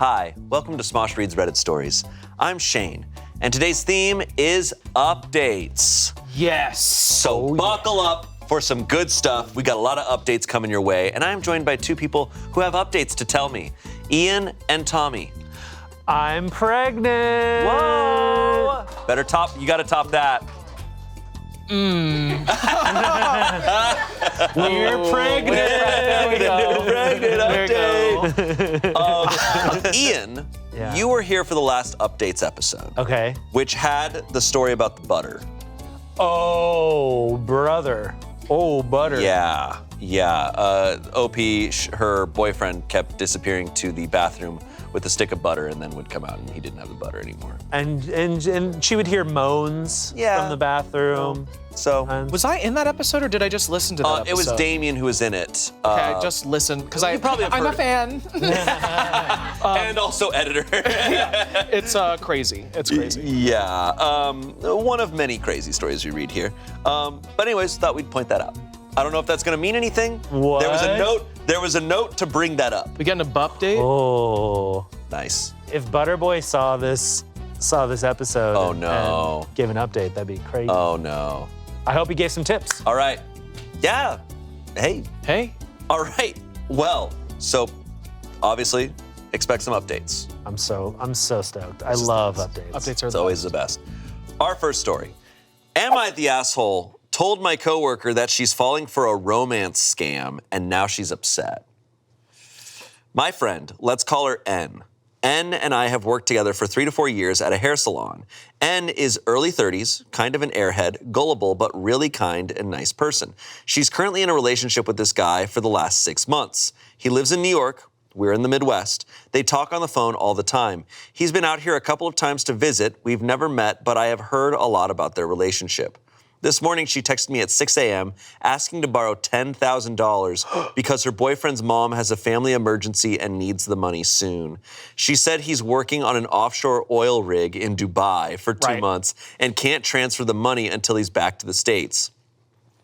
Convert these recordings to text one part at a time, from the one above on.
Hi, welcome to Smosh Reads Reddit Stories. I'm Shane, and today's theme is updates. Yes. So buckle up for some good stuff. We got a lot of updates coming your way, and I'm joined by two people who have updates to tell me, Ian and Tommy. I'm pregnant. Whoa! You gotta top that. We're pregnant. There we go. Pregnant There we update. Ian, Yeah. you were here for the last updates episode, Okay. which had the story about the butter. Oh, brother. Oh, butter. Yeah. OP, her boyfriend kept disappearing to the bathroom with a stick of butter and then would come out and he didn't have the butter anymore. And she would hear moans Yeah. from the bathroom. So Was I in that episode or did I just listen to that episode? it was Damien who was in it. Okay, I just listened because I'm heard a it. fan. And also editor. It's crazy. It's crazy. Yeah. One of many crazy stories we read here. But anyways, thought we'd point that out. I don't know if that's gonna mean anything. What? There was a note to bring that up. We getting a update? Oh. Nice. If Butterboy saw this episode Oh, no. and gave an update, that'd be crazy. Oh no. I hope he gave some tips. All right. Yeah. Hey. All right. Well, so obviously expect some updates. I'm so stoked. I love updates. Updates are It's the always the best. Our first story. Am I the asshole? Told my coworker that she's falling for a romance scam and now she's upset. My friend, let's call her N. N and I have worked together for 3 to 4 years at a hair salon. N is early 30s, kind of an airhead, gullible, but really kind and nice person. She's currently in a relationship with this guy for the last 6 months. He lives in New York. We're in the Midwest. They talk on the phone all the time. He's been out here a couple of times to visit. We've never met, but I have heard a lot about their relationship. This morning, she texted me at 6 a.m. asking to borrow $10,000 because her boyfriend's mom has a family emergency and needs the money soon. She said he's working on an offshore oil rig in Dubai for 2 months and can't transfer the money until he's back to the States.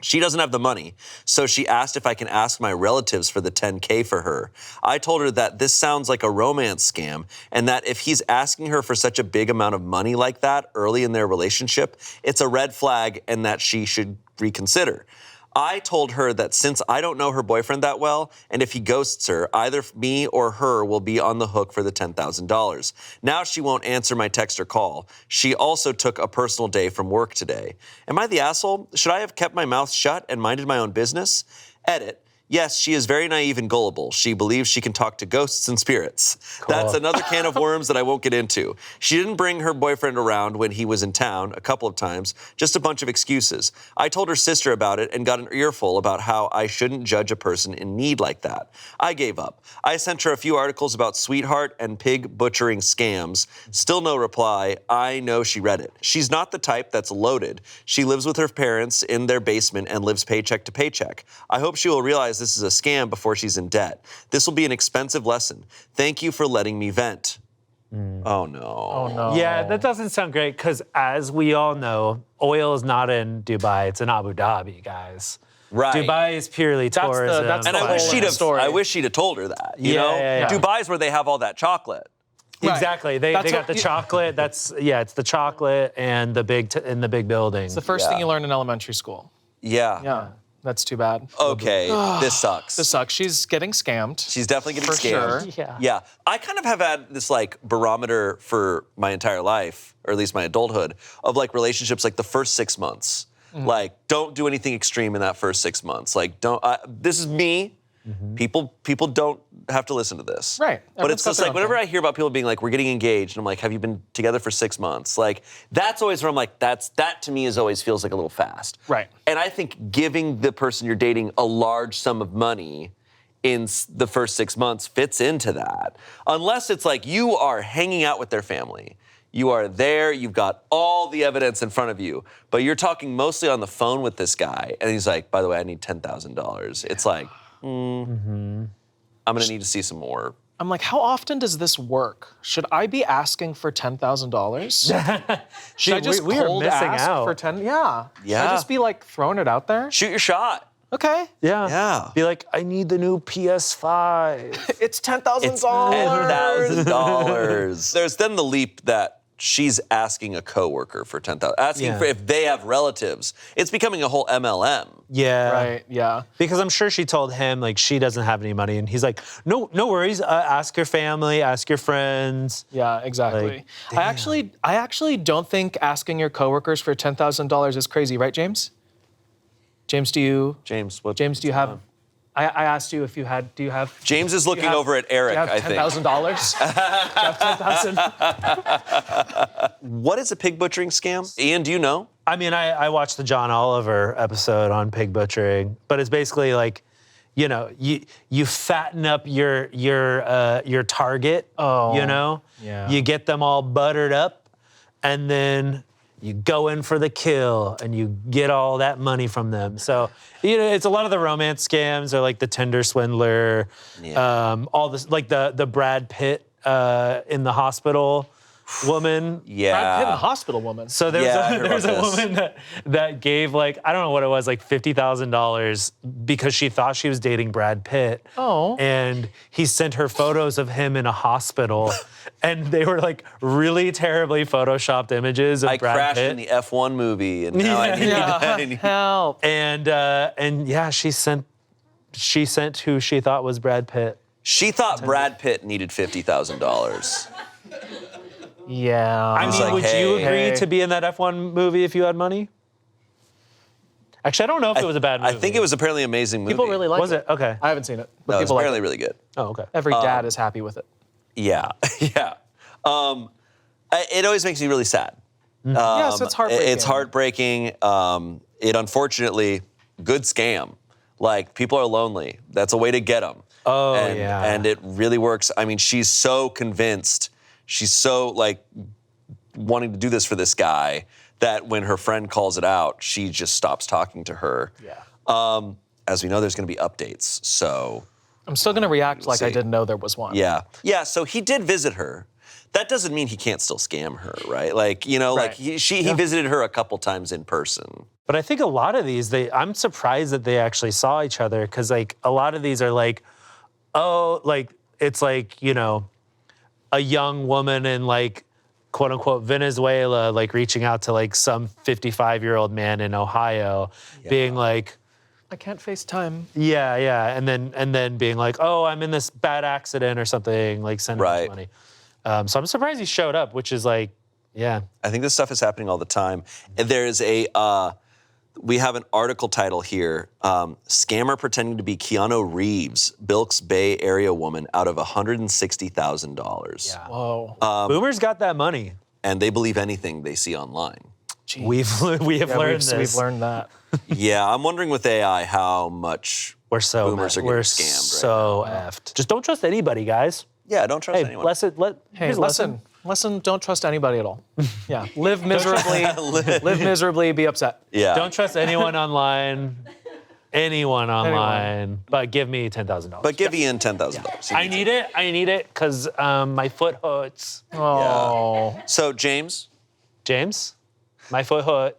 She doesn't have the money, so she asked if I can ask my relatives for the $10K for her. I told her that this sounds like a romance scam and that if he's asking her for such a big amount of money like that early in their relationship, it's a red flag and that she should reconsider. I told her that since I don't know her boyfriend that well, and if he ghosts her, either me or her will be on the hook for the $10,000. Now she won't answer my text or call. She also took a personal day from work today. Am I the asshole? Should I have kept my mouth shut and minded my own business? Edit. Yes, she is very naive and gullible. She believes she can talk to ghosts and spirits. Cool. That's another can of worms that I won't get into. She didn't bring her boyfriend around when he was in town a couple of times, just a bunch of excuses. I told her sister about it and got an earful about how I shouldn't judge a person in need like that. I gave up. I sent her a few articles about sweetheart and pig butchering scams. Still no reply. I know she read it. She's not the type that's loaded. She lives with her parents in their basement and lives paycheck to paycheck. I hope she will realize this is a scam before she's in debt. This will be an expensive lesson. Thank you for letting me vent. Oh no. Oh no. Yeah, that doesn't sound great because as we all know, oil is not in Dubai, it's in Abu Dhabi, guys. Right. Dubai is purely tourism. that's And the I wish whole story. I wish she'd have told her that. You know? Yeah. Dubai's where they have all that chocolate. Right. Exactly. They That's got what- the chocolate. It's the chocolate and the big big building. It's the first thing you learn in elementary school. Yeah. Yeah. That's too bad. Okay. This sucks. This sucks. She's getting scammed. She's definitely getting For scammed. sure. Yeah. I kind of have had this like barometer for my entire life, or at least my adulthood, of like relationships like the first 6 months. Like, don't do anything extreme in that first 6 months. Like, this is me. People don't have to listen to this. Right. But it's Everyone's got just their like, own whenever thing. I hear about people being like, we're getting engaged, and I'm like, have you been together for 6 months? Like, that's always where I'm like, that to me always feels like a little fast. Right. And I think giving the person you're dating a large sum of money in the first 6 months fits into that. Unless it's like you are hanging out with their family. You are there, you've got all the evidence in front of you, but you're talking mostly on the phone with this guy, and he's like, by the way, I need $10,000. It's like, I'm gonna need to see some more. I'm like, how often does this work? Should I be asking for $10,000? Should I just we are cold missing ask out. for 10? Yeah. Should Yeah. I just be like throwing it out there? Shoot your shot. Okay. Yeah. Yeah. Be like, I need the new PS5. It's $10,000. It's $10,000. There's then the leap that she's asking a coworker for $10,000, asking for if they have relatives. It's becoming a whole MLM. Yeah. Right, yeah. Because I'm sure she told him, like, she doesn't have any money. And he's like, no worries. Ask your family, ask your friends. Yeah, exactly. Like, I actually don't think asking your coworkers for $10,000 is crazy, right, James? James, do you have? I asked you if you had. Do you have? James is looking over at Eric, I think. $10,000. $10,000. What is a pig butchering scam? Ian, do you know? I mean, I watched the John Oliver episode on pig butchering, but it's basically like, you know, you fatten up your target. Oh, you know, yeah. You get them all buttered up, and then you go in for the kill, and you get all that money from them. So, you know, it's a lot of the romance scams, or like the Tinder swindler, all this, like the Brad Pitt in the hospital woman. Yeah. Brad Pitt, the hospital woman. So there's a woman that gave, like, I don't know what it was, like $50,000 because she thought she was dating Brad Pitt. Oh. And he sent her photos of him in a hospital. And they were like really terribly photoshopped images of I Brad crashed Pitt. in the F1 movie, and now I need Help. And yeah, she sent who she thought was Brad Pitt. She thought Brad Pitt needed $50,000. Yeah. I mean, like, would you agree hey. to be in that F1 movie if you had money? Actually, I don't know if it was a bad movie. I think it was apparently an amazing movie. People really like Was it? Okay. I haven't seen it, but No, it was people like apparently it. really good. Oh, okay. Every dad is happy with it. Yeah, yeah. It always makes me really sad. Yes, it's heartbreaking. It's heartbreaking. It unfortunately, good scam. Like, people are lonely. That's a way to get them. Oh, and, And it really works. I mean, she's so convinced. She's so, like, wanting to do this for this guy that when her friend calls it out, she just stops talking to her. Yeah. As we know, there's going to be updates, so... I'm still going to react like I see. didn't know there was one. Yeah. Yeah, so he did visit her. That doesn't mean he can't still scam her, right? Like, you know, Right. like he visited her a couple times in person. But I think a lot of these, I'm surprised that they actually saw each other, because like a lot of these are like, oh, like it's like, you know, a young woman in like quote unquote Venezuela, like reaching out to like some 55-year-old man in Ohio, being like, I can't FaceTime. yeah, and then being like, oh, I'm in this bad accident or something, like sending us money. So I'm surprised he showed up, which is like, yeah. I think this stuff is happening all the time. And there's we have an article title here, Scammer Pretending to be Keanu Reeves, bilks Bay Area woman out of $160,000. Yeah. Whoa. Boomers got that money. And they believe anything they see online. Jeez. We have learned this. We've learned that. Yeah, I'm wondering with AI how much We're so boomers are we're getting scammed so effed. Just don't trust anybody, guys. Yeah, don't trust Hey, anyone. Hey, here's a lesson. listen, don't trust anybody at all. Yeah, live miserably, live miserably, be upset. Yeah. Don't trust anyone online. Anyone online. But give me $10,000. But give Ian $10,000. I need it because my foot hurts. Oh. So, James, My foot hurt.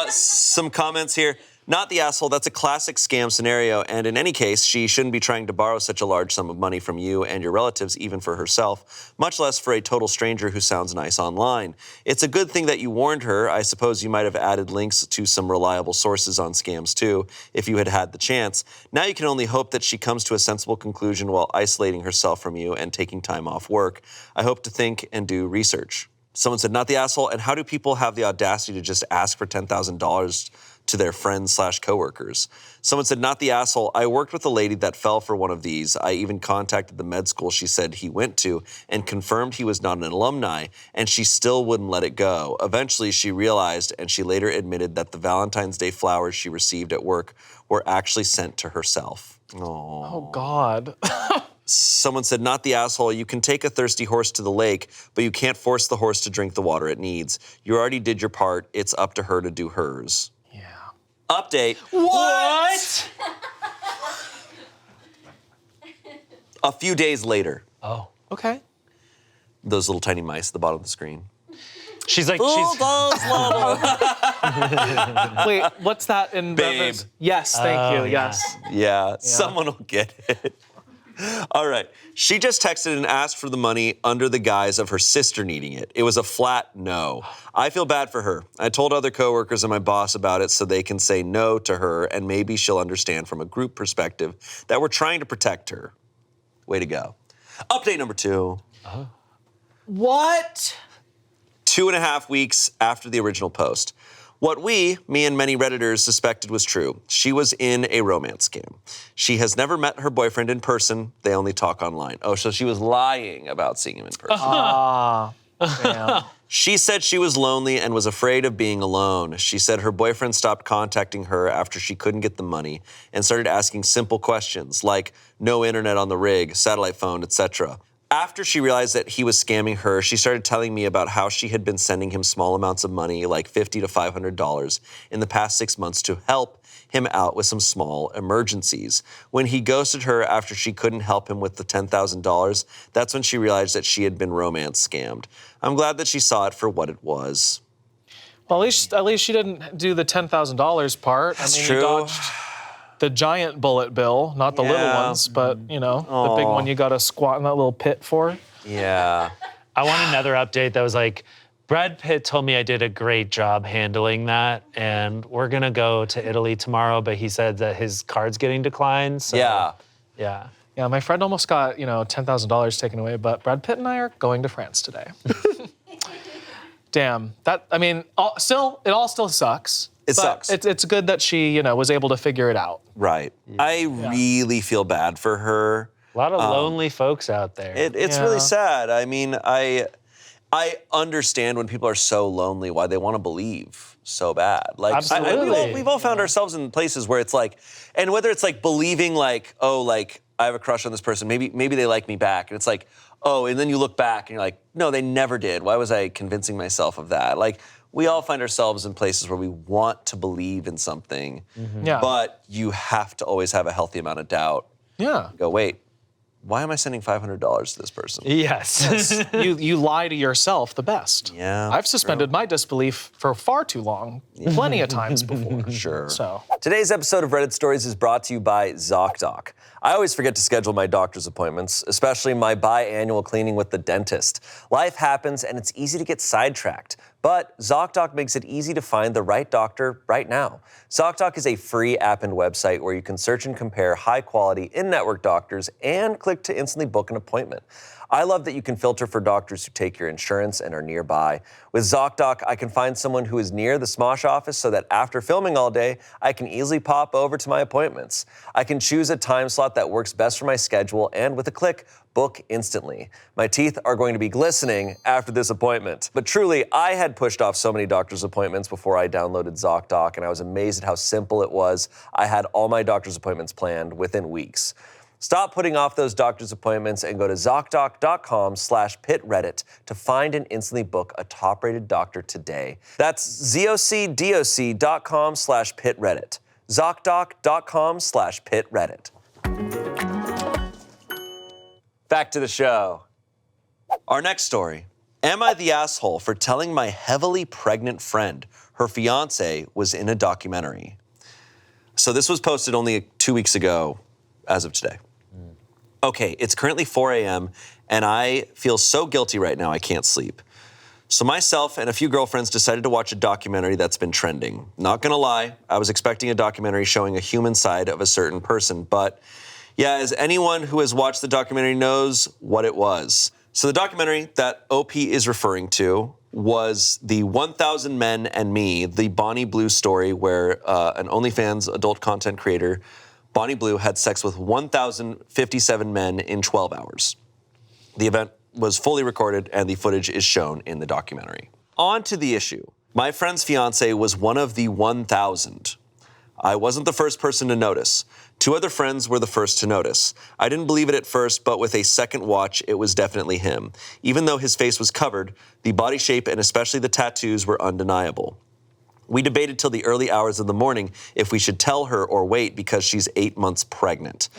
some comments here. Not the asshole, that's a classic scam scenario, and in any case, she shouldn't be trying to borrow such a large sum of money from you and your relatives, even for herself, much less for a total stranger who sounds nice online. It's a good thing that you warned her. I suppose you might have added links to some reliable sources on scams too, if you had had the chance. Now you can only hope that she comes to a sensible conclusion while isolating herself from you and taking time off work. I hope to think and do research. Someone said, not the asshole, and how do people have the audacity to just ask for $10,000 to their friends/coworkers? Someone said, not the asshole. I worked with a lady that fell for one of these. I even contacted the med school she said he went to and confirmed he was not an alumni, and she still wouldn't let it go. Eventually, she realized, and she later admitted that the Valentine's Day flowers she received at work were actually sent to herself. Oh, God. Someone said, not the asshole. You can take a thirsty horse to the lake, but you can't force the horse to drink the water it needs. You already did your part. It's up to her to do hers. Yeah. Update. What? A few days later. Oh. Okay. Those little tiny mice at the bottom of the screen. She's like, Wait, what's that in Babe. reference? Yes, thank you. yeah. Yes. Yeah, someone will get it. All right. She just texted and asked for the money under the guise of her sister needing it. It was a flat no. I feel bad for her. I told other coworkers and my boss about it so they can say no to her and maybe she'll understand from a group perspective that we're trying to protect her. Way to go. Update number 2. What? 2.5 weeks after the original post. What me and many Redditors suspected was true. She was in a romance scam. She has never met her boyfriend in person. They only talk online. Oh, so she was lying about seeing him in person. Damn. She said she was lonely and was afraid of being alone. She said her boyfriend stopped contacting her after she couldn't get the money and started asking simple questions like no internet on the rig, satellite phone, etc. After she realized that he was scamming her, she started telling me about how she had been sending him small amounts of money, like $50 to $500, in the past 6 months to help him out with some small emergencies. When he ghosted her after she couldn't help him with the $10,000, that's when she realized that she had been romance scammed. I'm glad that she saw it for what it was. Well, at least she didn't do the $10,000 part. That's I mean, true. You dodged the giant bullet bill, not the little Yeah. ones, but, the big one you got to squat in that little pit for. Yeah. I want another update that was like, Brad Pitt told me I did a great job handling that, and we're gonna go to Italy tomorrow, but he said that his card's getting declined. So, Yeah. Yeah. Yeah, my friend almost got, $10,000 taken away, but Brad Pitt and I are going to France today. Damn. It all still sucks. It sucks. It's good that she, was able to figure it out. Right. I really feel bad for her. A lot of lonely folks out there. It's Yeah. really sad. I mean, I understand when people are so lonely why they want to believe so bad. Like, Absolutely. we've all found ourselves in places where it's like, and whether it's like believing like, oh, like I have a crush on this person, maybe they like me back, and it's like, oh, and then you look back and you're like, no, they never did. Why was I convincing myself of that? Like, we all find ourselves in places where we want to believe in something, Yeah. but you have to always have a healthy amount of doubt. Yeah. Go, wait, why am I sending $500 to this person? Yes. You lie to yourself the best. Yeah, I've suspended my disbelief for far too long, plenty of times before. Sure. So. Today's episode of Reddit Stories is brought to you by ZocDoc. I always forget to schedule my doctor's appointments, especially my biannual cleaning with the dentist. Life happens and it's easy to get sidetracked, but ZocDoc makes it easy to find the right doctor right now. ZocDoc is a free app and website where you can search and compare high-quality in-network doctors and click to instantly book an appointment. I love that you can filter for doctors who take your insurance and are nearby. With ZocDoc, I can find someone who is near the Smosh office so that after filming all day, I can easily pop over to my appointments. I can choose a time slot that works best for my schedule and with a click, book instantly. My teeth are going to be glistening after this appointment. But truly, I had pushed off so many doctor's appointments before I downloaded ZocDoc, and I was amazed at how simple it was. I had all my doctor's appointments planned within weeks. Stop putting off those doctor's appointments and go to ZocDoc.com/PitReddit to find and instantly book a top-rated doctor today. That's ZocDoc.com/PitReddit. ZocDoc.com/PitReddit. Back to the show. Our next story. Am I the asshole for telling my heavily pregnant friend her fiance was in a documentary? So this was posted only 2 weeks ago as of today. Okay, it's currently 4 a.m. and I feel so guilty right now I can't sleep. So myself and a few girlfriends decided to watch a documentary that's been trending. Not gonna lie, I was expecting a documentary showing a human side of a certain person, but yeah, as anyone who has watched the documentary knows what it was. So the documentary that OP is referring to was the 1,000 Men and Me, the Bonnie Blue story where an OnlyFans adult content creator, Bonnie Blue, had sex with 1,057 men in 12 hours. The event was fully recorded and the footage is shown in the documentary. On to the issue. My friend's fiance was one of the 1,000. I wasn't the first person to notice. 2 other friends were the first to notice. I didn't believe it at first, but with a second watch, it was definitely him. Even though his face was covered, the body shape and especially the tattoos were undeniable. We debated till the early hours of the morning if we should tell her or wait because she's 8 months pregnant.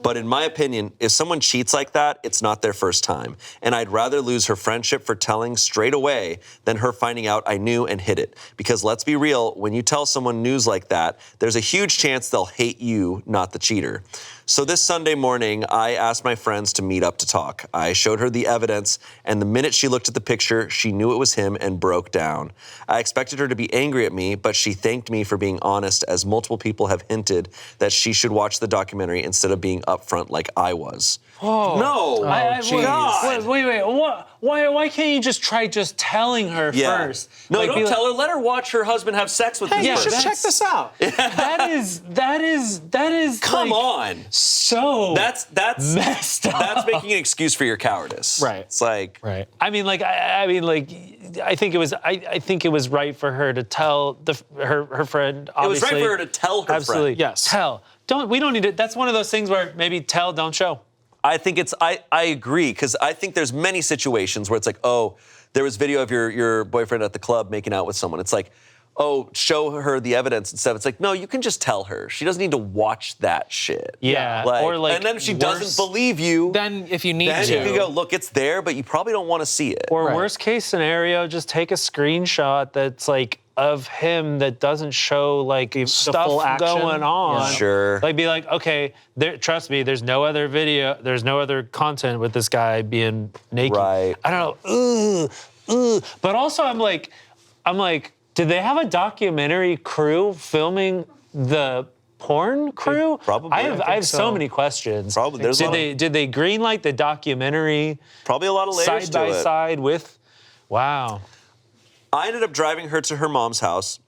But in my opinion, if someone cheats like that, it's not their first time. And I'd rather lose her friendship for telling straight away than her finding out I knew and hid it. Because let's be real, when you tell someone news like that, there's a huge chance they'll hate you, not the cheater. So this Sunday morning, I asked my friends to meet up to talk. I showed her the evidence, and the minute she looked at the picture, she knew it was him and broke down. I expected her to be angry at me, but she thanked me for being honest, as multiple people have hinted that she should watch the documentary instead of being upfront like I was. Oh. No. God. Wait. What? Why can't you just try telling her first? No, like, don't tell her. Let her watch her husband have sex with this You person. should check this out. That is. Come like, on. So that's messed up. That's making an excuse for your cowardice. Right. It's like. Right. I think it was right for her to tell her friend. Obviously, It was right for her to tell her absolutely, friend. Yes. Tell. We don't need it. That's one of those things where maybe tell, don't show. I think I agree, because I think there's many situations where it's like, oh, there was video of your boyfriend at the club making out with someone. It's like, oh, show her the evidence and stuff. It's like, no, you can just tell her. She doesn't need to watch that shit. Yeah. And then if she doesn't believe you, Then if you need then to. you can go, look, it's there, but you probably don't want to see it. Or worst case scenario, just take a screenshot that's like of him that doesn't show like stuff full action. going on. Yeah. Sure. Like be like, okay, trust me, there's no other video, there's no other content with this guy being naked. Right. I don't know. But also I'm like, did they have a documentary crew filming the porn crew? Probably. I have so. so many questions. Probably. There's Did they greenlight the documentary probably a lot of layers side to by it. side with? Wow. I ended up driving her to her mom's house.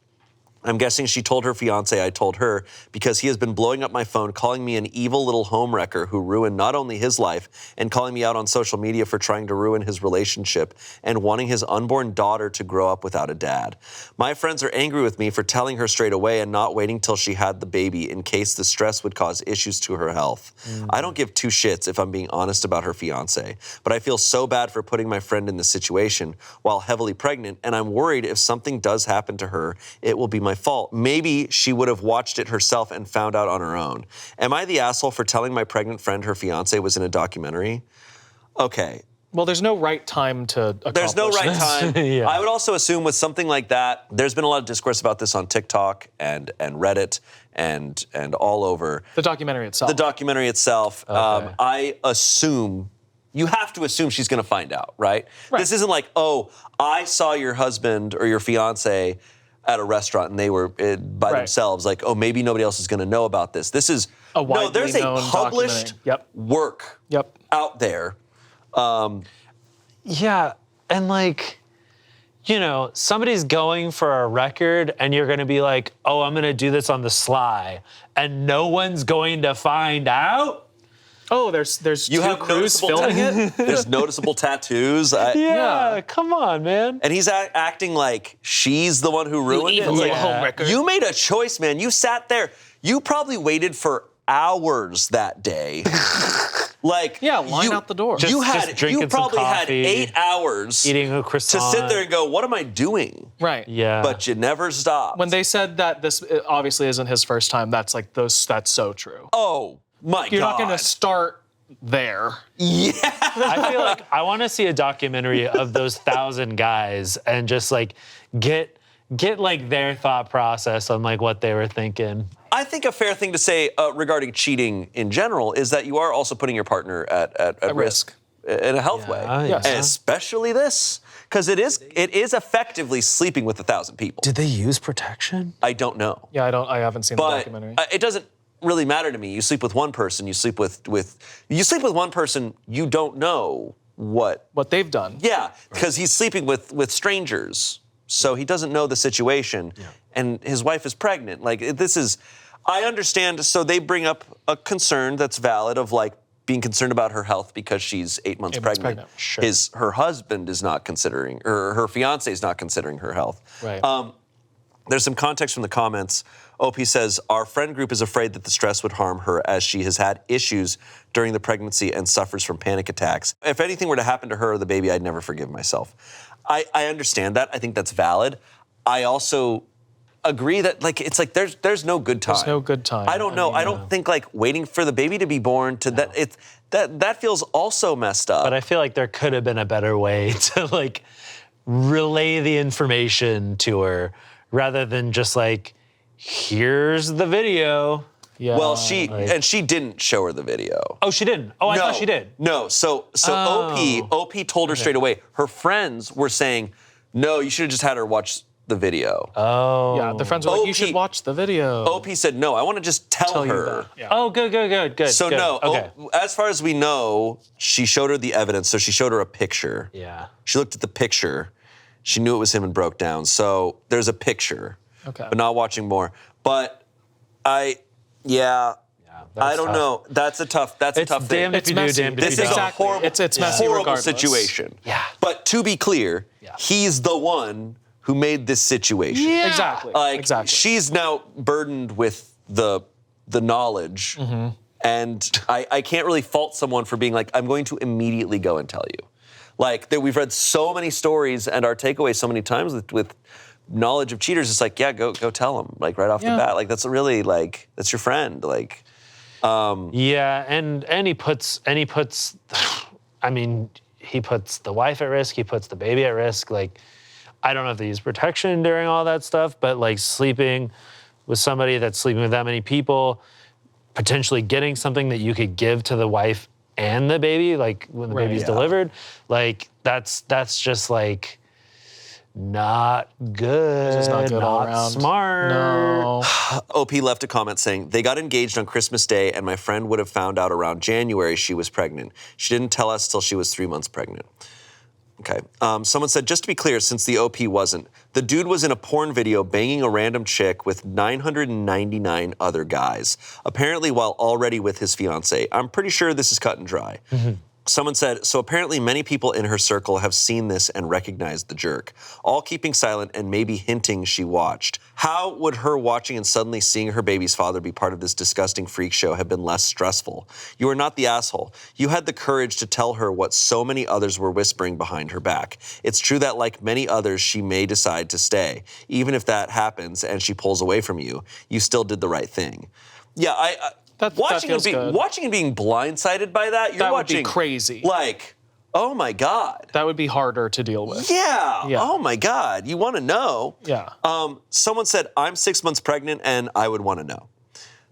I'm guessing she told her fiance I told her, because he has been blowing up my phone, calling me an evil little homewrecker who ruined not only his life and calling me out on social media for trying to ruin his relationship and wanting his unborn daughter to grow up without a dad. My friends are angry with me for telling her straight away and not waiting till she had the baby in case the stress would cause issues to her health. I don't give two shits if I'm being honest about her fiance, but I feel so bad for putting my friend in this situation while heavily pregnant, and I'm worried if something does happen to her, it will be my fault. Maybe she would have watched it herself and found out on her own. Am I the asshole for telling my pregnant friend her fiance was in a documentary? Okay. Well, there's no right time to accomplish There's no right this. time. Yeah. I would also assume with something like that, there's been a lot of discourse about this on TikTok and Reddit and all over. The documentary itself. The documentary itself. Okay. I assume, you have to assume she's going to find out, right? This isn't like, oh, I saw your husband or your fiance at a restaurant and they were by themselves. Like, oh, maybe nobody else is going to know about this. This is A widely no. There's a known published documentary. work out there. Yeah, and like, somebody's going for a record and you're going to be like, oh, I'm going to do this on the sly, and no one's going to find out? Oh, there's You two have crews noticeable filming it? There's noticeable tattoos. Yeah, come on, man. And he's acting like she's the one who ruined it. evil It's little like, homewrecker. you made a choice, man. You sat there. You probably waited for hours that day. Like, line out the door. You Just drinking you probably some had coffee, 8 hours eating a to croissant. sit there and go, what am I doing? Right. Yeah. But you never stopped. When they said that this obviously isn't his first time, that's so true. Oh my You're God. not going to start there. I feel like I want to see a documentary of those 1,000 guys and just like get like their thought process on like what they were thinking. I think a fair thing to say regarding cheating in general is that you are also putting your partner at risk in a health way. Yes. And especially this, because it is effectively sleeping with 1,000 people. Did they use protection? I don't know. Yeah, I haven't seen the But documentary. it doesn't really matter to me. You sleep with one person, you sleep with one person, you don't know what they've done. Yeah, because he's sleeping with strangers. So he doesn't know the situation, and his wife is pregnant. Like, I understand. So they bring up a concern that's valid of like being concerned about her health because she's 8 months pregnant. Sure. Her husband is not considering, or her fiance is not considering her health. Right. There's some context from the comments. OP says, our friend group is afraid that the stress would harm her as she has had issues during the pregnancy and suffers from panic attacks. If anything were to happen to her or the baby, I'd never forgive myself. I understand that. I think that's valid. I also agree that like it's like there's no good time. There's no good time. I don't know. I don't think like waiting for the baby to be born to that feels also messed up. But I feel like there could have been a better way to like relay the information to her rather than just like, here's the video. Yeah. Well, she didn't show her the video. Oh, she didn't. Oh, I thought she did. No, so OP told her straight away. Her friends were saying, no, you should have just had her watch the video. Oh. Yeah, the friends were like, you should watch the video. OP said, no, I want to just tell you her. that. Yeah. Oh, good. So good. no, Okay. as far as we know, she showed her the evidence. So she showed her a picture. Yeah. She looked at the picture. She knew it was him and broke down. So there's a picture. Okay. But not watching more. But I don't know. That's a tough thing. Damned if It's you messy. do, damned if This you is don't. a horrible, It's messy horrible regardless. situation. Yeah. But to be clear, he's the one who made this situation. Yeah. Exactly. Like exactly. she's now burdened with the knowledge, and I can't really fault someone for being like, I'm going to immediately go and tell you. Like that, we've read so many stories, and our takeaway so many times with knowledge of cheaters. It's like, yeah, go tell them, like right off the bat. Like that's really like that's your friend. Like, Yeah, and he puts I mean, he puts the wife at risk, he puts the baby at risk. Like, I don't know if they use protection during all that stuff, but like sleeping with somebody that's sleeping with that many people, potentially getting something that you could give to the wife and the baby, like when the baby's delivered, like that's just like not good. It's not good all around. Smart. No. OP left a comment saying, they got engaged on Christmas Day and my friend would have found out around January she was pregnant. She didn't tell us till she was 3 months pregnant. Okay. Someone said, just to be clear, since the OP wasn't, the dude was in a porn video banging a random chick with 999 other guys, apparently while already with his fiance. I'm pretty sure this is cut and dry. Someone said, so apparently many people in her circle have seen this and recognized the jerk, all keeping silent and maybe hinting she watched. How would her watching and suddenly seeing her baby's father be part of this disgusting freak show have been less stressful? You are not the asshole. You had the courage to tell her what so many others were whispering behind her back. It's true that like many others, she may decide to stay. Even if that happens and she pulls away from you, you still did the right thing. Yeah, watching and being blindsided by that, you're That would watching be crazy. Like, oh my God. That would be harder to deal with. Yeah. Oh my God. You want to know. Yeah. Someone said, I'm 6 months pregnant and I would want to know.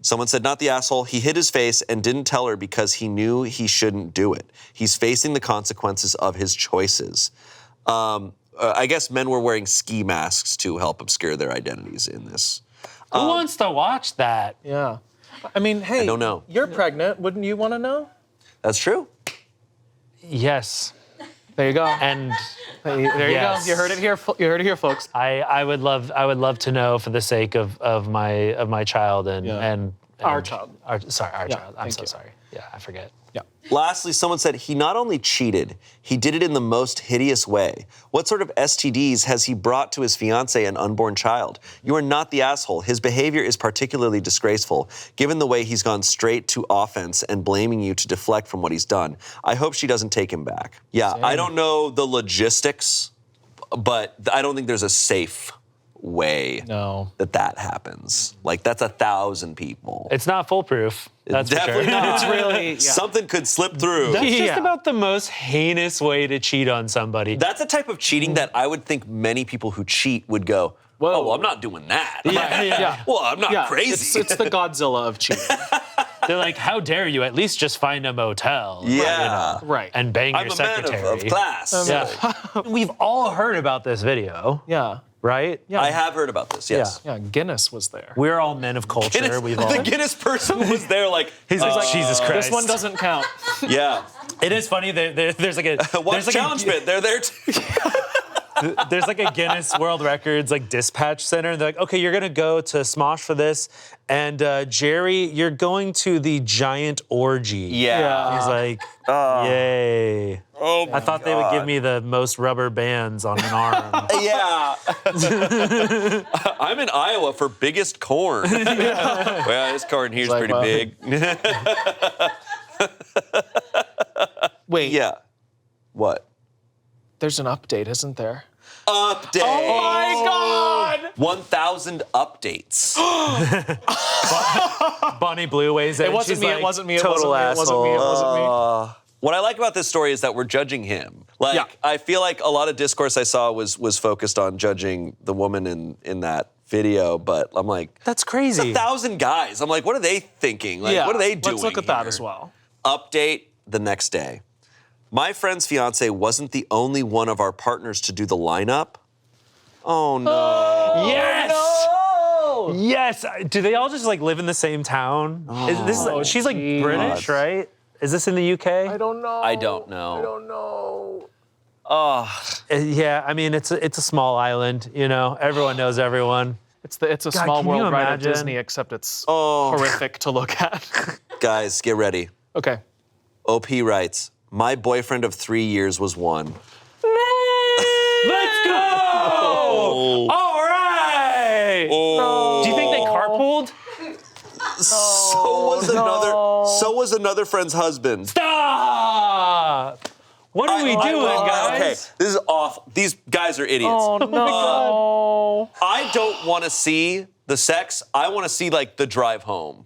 Someone said, not the asshole. He hid his face and didn't tell her because he knew he shouldn't do it. He's facing the consequences of his choices. I guess men were wearing ski masks to help obscure their identities in this. Who wants to watch that? Yeah. I mean, hey, I don't know. You're pregnant. Wouldn't you want to know? That's true. Yes. There you go. And there yes. you go. You heard it here. You heard it here, folks. I would love to know for the sake of my child and Our child. Our child. I'm thank so you. sorry. Yeah, I forget. Yeah. Lastly, someone said he not only cheated, he did it in the most hideous way. What sort of STDs has he brought to his fiance and unborn child? You are not the asshole. His behavior is particularly disgraceful, given the way he's gone straight to offense and blaming you to deflect from what he's done. I hope she doesn't take him back. Yeah, I don't know the logistics, but I don't think there's a safe way that happens. Like, that's 1,000 people. It's not foolproof. That's definitely for sure. not. It's really Something could slip through. That's just about the most heinous way to cheat on somebody. That's a type of cheating that I would think many people who cheat would go, Whoa. oh, well, I'm not doing that. Yeah. Well, I'm not crazy. It's the Godzilla of cheating. They're like, how dare you? At least just find a motel. Yeah. Right. And bang I'm your a man secretary. of class. Yeah. We've all heard about this video, Yeah. right? Yeah. I have heard about this, yes. Yeah. Guinness was there. We're all men of culture. The Guinness person was there like, He's like, Jesus Christ. This one doesn't count. yeah. It is funny. There's like a Watch there's like Challenge Bit, they're there too. there's like a Guinness World Records like dispatch center. They're like, okay, you're gonna go to Smosh for this, and Jerry, you're going to the giant orgy. Yeah. He's like, yay. Oh I thought they would give me the most rubber bands on an arm. Yeah. I'm in Iowa for biggest corn. Well, this corn here's Like, pretty wow. big. Wait. Yeah. What? There's an update, isn't there? Update. Oh my God! 1,000 updates. Bonnie Blue weighs in. It wasn't She's me. like, It wasn't me. It total wasn't me. It wasn't me. It wasn't me. What I like about this story is that we're judging him. Like, Yeah. I feel like a lot of discourse I saw was focused on judging the woman in that video, but I'm like, That's crazy. It's 1,000 guys. I'm like, what are they thinking? Like, what are they doing? Let's look at that here? as well. Update the next day. My friend's fiance wasn't the only one of our partners to do the lineup. Oh no. Yes! No! Yes! Do they all just like live in the same town? She's like geez. British, right? Is this in the UK? I don't know. I don't know. I don't know. Yeah, I mean, it's a small island, you know? Everyone knows everyone. It's a God, small can you world ride at imagine? Disney, except it's horrific to look at. Guys, get ready. Okay. OP writes, my boyfriend of 3 years was Wann. Let's go! All right! Do you think they carpooled? So was another friend's husband. Stop! What are we doing, guys? Okay, this is awful. These guys are idiots. Oh no. I don't want to see the sex. I want to see like the drive home,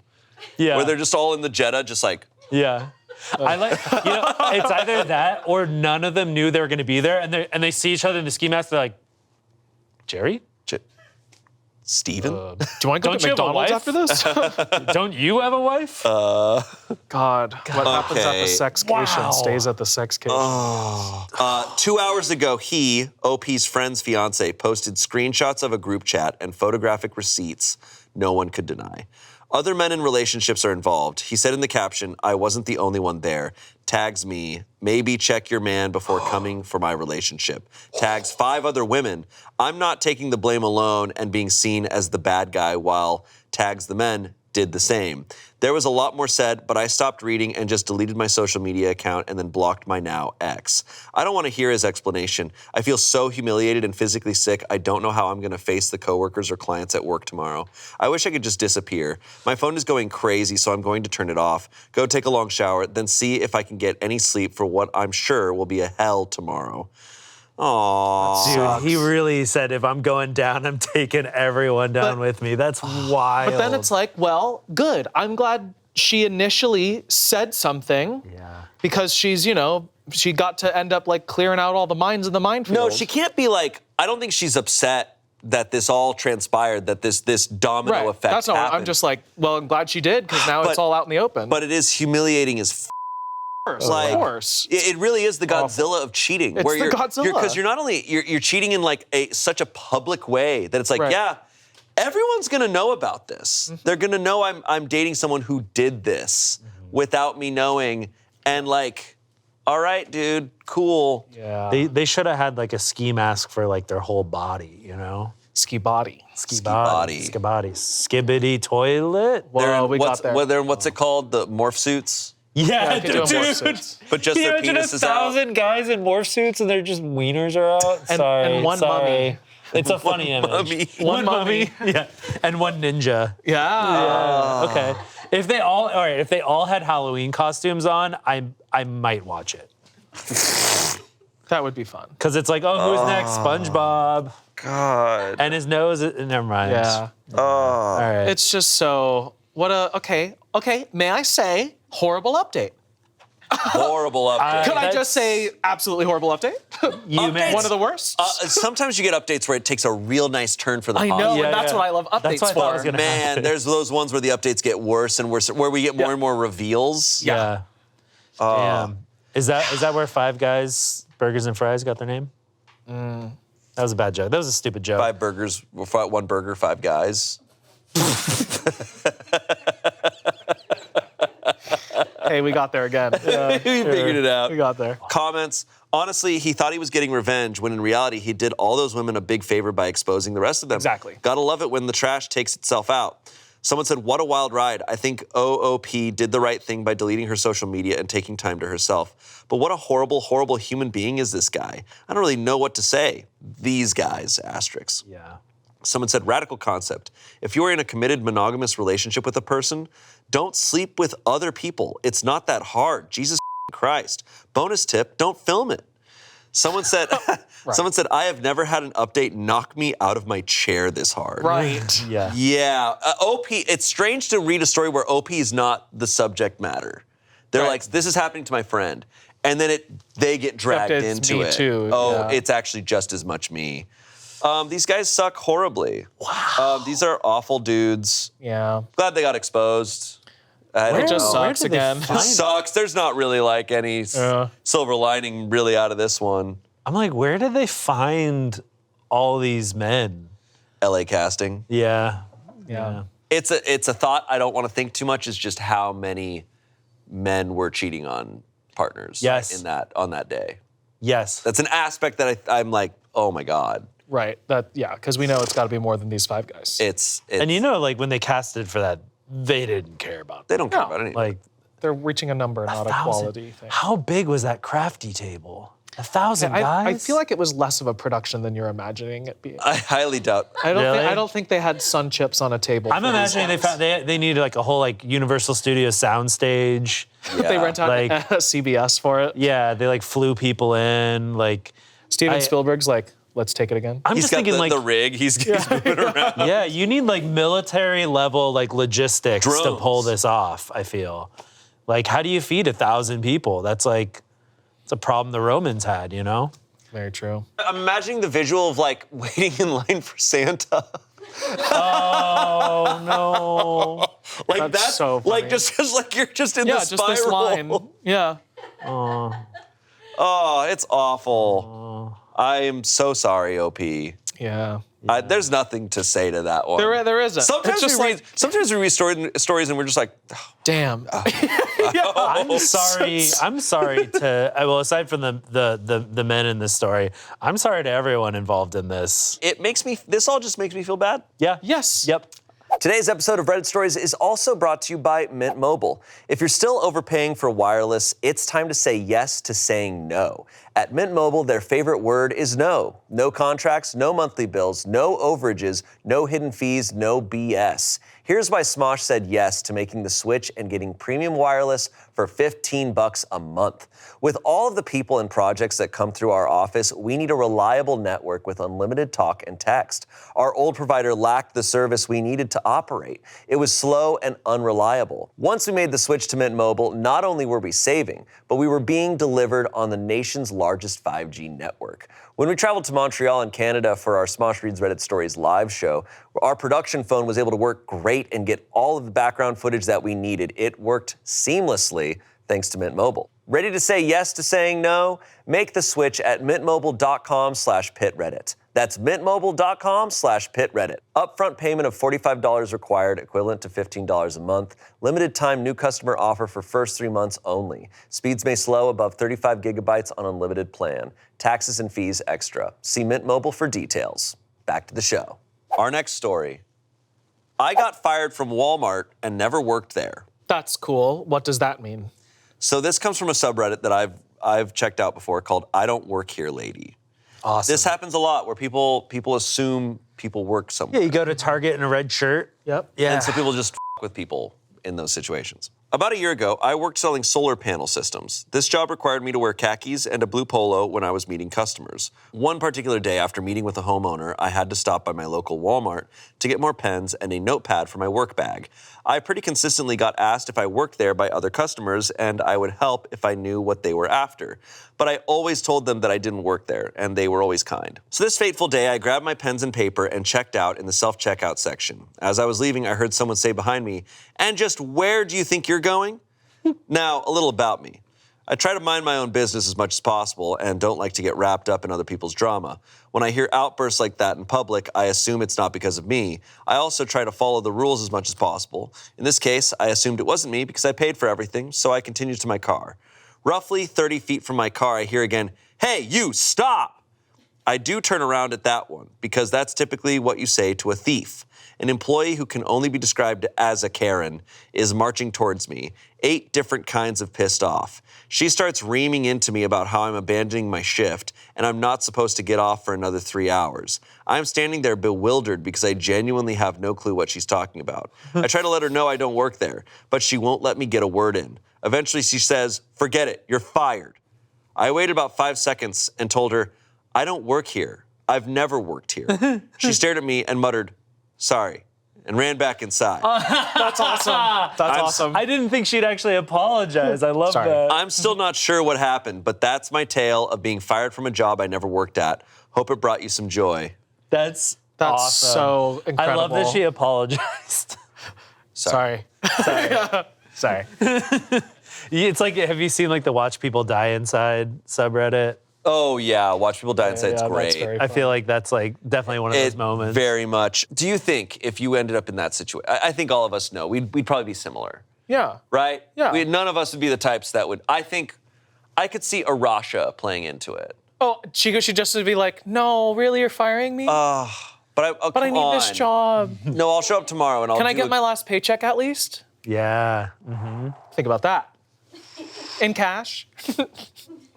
Yeah. where they're just all in the Jetta, just like. Yeah. I like, you know, it's either that or none of them knew they were going to be there, and they see each other in the ski mask. They're like, Jerry, Steven? Do you want to go Don't to you have a McDonald's wife? after this? don't you have a wife? God, what happens at Okay. the sexcation Wow. stays at the sexcation. 2 hours ago, he, OP's friend's fiance, posted screenshots of a group chat and photographic receipts no one could deny. Other men in relationships are involved. He said in the caption, I wasn't the only one there. Tags me, maybe check your man before coming for my relationship. Tags 5 other women. I'm not taking the blame alone and being seen as the bad guy, while tags the men did the same. There was a lot more said, but I stopped reading and just deleted my social media account and then blocked my now ex. I don't want to hear his explanation. I feel so humiliated and physically sick. I don't know how I'm going to face the coworkers or clients at work tomorrow. I wish I could just disappear. My phone is going crazy, so I'm going to turn it off, go take a long shower, then see if I can get any sleep for what I'm sure will be a hell tomorrow. Aww. Dude, he really said, if I'm going down, I'm taking everyone down with me. That's wild. But then it's like, well, good. I'm glad she initially said something. Yeah. Because she's, you know, she got to end up like clearing out all the mines in the minefield. No, she can't be like, I don't think she's upset that this all transpired, that this domino Right. effect That's not. happened. I'm just like, well, I'm glad she did because now it's all out in the open. But it is humiliating as of course. It really is the Godzilla of cheating. It's the Godzilla. Because you're not only you're cheating in like such a public way that it's like, Right. yeah, everyone's gonna know about this. Mm-hmm. They're gonna know I'm dating someone who did this without me knowing, and like, all right, dude, cool. Yeah. They should have had like a ski mask for like their whole body, you know? Ski body. Ski body. body. Skibbity toilet. Well, we got there. What's it called? The morph suits? Yeah, I could do a morph suits. But just Can you their imagine penises out. 1,000 guys in morph suits and they're just wieners are out? And one mummy. It's a funny image. mummy. One mummy. Yeah. And one ninja. Yeah. Okay. If they all had Halloween costumes on, I might watch it. That would be fun. Because it's like, oh, who's next? SpongeBob. God. And his nose, never mind. Yeah. All right. It's just so, okay, may I say, horrible update. Horrible update. Could I That's- just say absolutely horrible update? you may. One of the worst? Sometimes you get updates where it takes a real nice turn for the I know, positive. and that's yeah. what I love updates That's what I thought for. was gonna Man, happen. there's those ones where the updates get worse and worse, where we get more and more reveals. Yeah. Damn. Is that where Five Guys Burgers and Fries got their name? That was a bad joke. That was a stupid joke. 5 burgers, 1 burger, 5 guys. Hey, we got there again. We figured it out. We got there. Comments. Honestly, he thought he was getting revenge when in reality he did all those women a big favor by exposing the rest of them. Exactly. Gotta love it when the trash takes itself out. Someone said, what a wild ride. I think OOP did the right thing by deleting her social media and taking time to herself. But what a horrible, horrible human being is this guy? I don't really know what to say. These guys, asterisks. Yeah. Someone said, radical concept. If you're in a committed monogamous relationship with a person, don't sleep with other people. It's not that hard. Jesus Christ. Bonus tip, don't film it. Someone said, someone said, I have never had an update knock me out of my chair this hard. Right. Yeah. Yeah. OP, it's strange to read a story where OP is not the subject matter. They're like, this is happening to my friend. And then they get dragged it's into me it. too, Oh, yeah. it's actually just as much me. These guys suck horribly. Wow. These are awful dudes. Yeah. Glad they got exposed. I don't It just know. sucks again. It sucks. There's not really like any silver lining really out of this one. I'm like, where did they find all these men? LA casting. Yeah. Yeah. It's a thought I don't want to think too much, is just how many men were cheating on partners on that day. Yes. That's an aspect that I'm like, oh my God. Right. Because we know it's got to be more than these 5 guys. It's And you know, like when they casted for that, they didn't care about they it. don't care about anything. Like They're reaching a number, not a 1,000. quality thing. How big was that crafty table? 1,000 guys? I feel like it was less of a production than you're imagining it being. I highly doubt. I Really? don't think they had sun chips on a table. I'm for these imagining guys. they needed like a whole like Universal Studios soundstage. They rent out Like- a CBS for it. Yeah, they like flew people in. Like Steven Spielberg's like, let's take it again. I'm He's just got thinking the like rig. He's moving around. yeah, you need like military level like logistics to Drones. pull this off, I feel. Like how do you feed 1,000 people? That's like it's a problem the Romans had, you know? Very true. I'm imagining the visual of like waiting in line for Santa. Oh no. Like That's so funny. like just like you're just in Yeah, the just spiral. this line. Yeah. Oh, it's awful. I am so sorry, OP. Yeah. There's nothing to say to that one. There isn't. Sometimes It's just we read stories and we're just like, damn. I'm sorry. I'm sorry to well, aside from the men in this story, I'm sorry to everyone involved in this. this all just makes me feel bad. Yeah. Yes. Yep. Today's episode of Reddit Stories is also brought to you by Mint Mobile. If you're still overpaying for wireless, it's time to say yes to saying no. At Mint Mobile, their favorite word is no. No contracts, no monthly bills, no overages, no hidden fees, no BS. Here's why Smosh said yes to making the switch and getting premium wireless for $15 a month. With all of the people and projects that come through our office, we need a reliable network with unlimited talk and text. Our old provider lacked the service we needed to operate. It was slow and unreliable. Once we made the switch to Mint Mobile, not only were we saving, but we were being delivered on the nation's largest 5G network. When we traveled to Montreal and Canada for our Smosh Reads Reddit Stories live show, our production phone was able to work great and get all of the background footage that we needed. It worked seamlessly thanks to Mint Mobile. Ready to say yes to saying no? Make the switch at mintmobile.com/pitreddit. That's mintmobile.com/pitreddit. Upfront payment of $45 required, equivalent to $15 a month. Limited time new customer offer for first 3 months only. Speeds may slow above 35 gigabytes on unlimited plan. Taxes and fees extra. See Mint Mobile for details. Back to the show. Our next story. I got fired from Walmart and never worked there. That's cool. What does that mean? So this comes from a subreddit that I've checked out before called I Don't Work Here Lady. Awesome. This happens a lot where people assume people work somewhere. Yeah, you go to Target in a red shirt. Yep. Yeah. And so people just with people in those situations. About a year ago, I worked selling solar panel systems. This job required me to wear khakis and a blue polo when I was meeting customers. One particular day after meeting with a homeowner, I had to stop by my local Walmart to get more pens and a notepad for my work bag. I pretty consistently got asked if I worked there by other customers, and I would help if I knew what they were after. But I always told them that I didn't work there, and they were always kind. So this fateful day, I grabbed my pens and paper and checked out in the self-checkout section. As I was leaving, I heard someone say behind me, "And just where do you think you're going?" Now, a little about me. I try to mind my own business as much as possible and don't like to get wrapped up in other people's drama. When I hear outbursts like that in public, I assume it's not because of me. I also try to follow the rules as much as possible. In this case, I assumed it wasn't me because I paid for everything, so I continued to my car. Roughly 30 feet from my car, I hear again, "Hey, you, stop!" I do turn around at that one because that's typically what you say to a thief. An employee who can only be described as a Karen is marching towards me, 8 different kinds of pissed off. She starts reaming into me about how I'm abandoning my shift and I'm not supposed to get off for another 3 hours. I'm standing there bewildered because I genuinely have no clue what she's talking about. I try to let her know I don't work there, but she won't let me get a word in. Eventually she says, "Forget it, you're fired." I waited about 5 seconds and told her, I don't work here. I've never worked here. She stared at me and muttered, sorry, and ran back inside. That's awesome. That's awesome. I didn't think she'd actually apologize. I love that. I'm still not sure what happened, but that's my tale of being fired from a job I never worked at. Hope it brought you some joy. That's awesome. so incredible. I love that she apologized. Sorry. Sorry. It's like, have you seen like the Watch People Die Inside subreddit? Oh, yeah. Watch people die inside. It's Yeah, great. that's very I feel like that's like definitely one of those moments. Very much. Do you think if you ended up in that situation, I think all of us know, we'd probably be similar, Yeah. right? Yeah. None of us would be the types that would, I think, I could see Arasha playing into it. Oh, she just would be like, no, really, you're firing me? But I need this job. No, I'll show up tomorrow and I'll Can I get my last paycheck at least? Yeah. Think about that. In cash.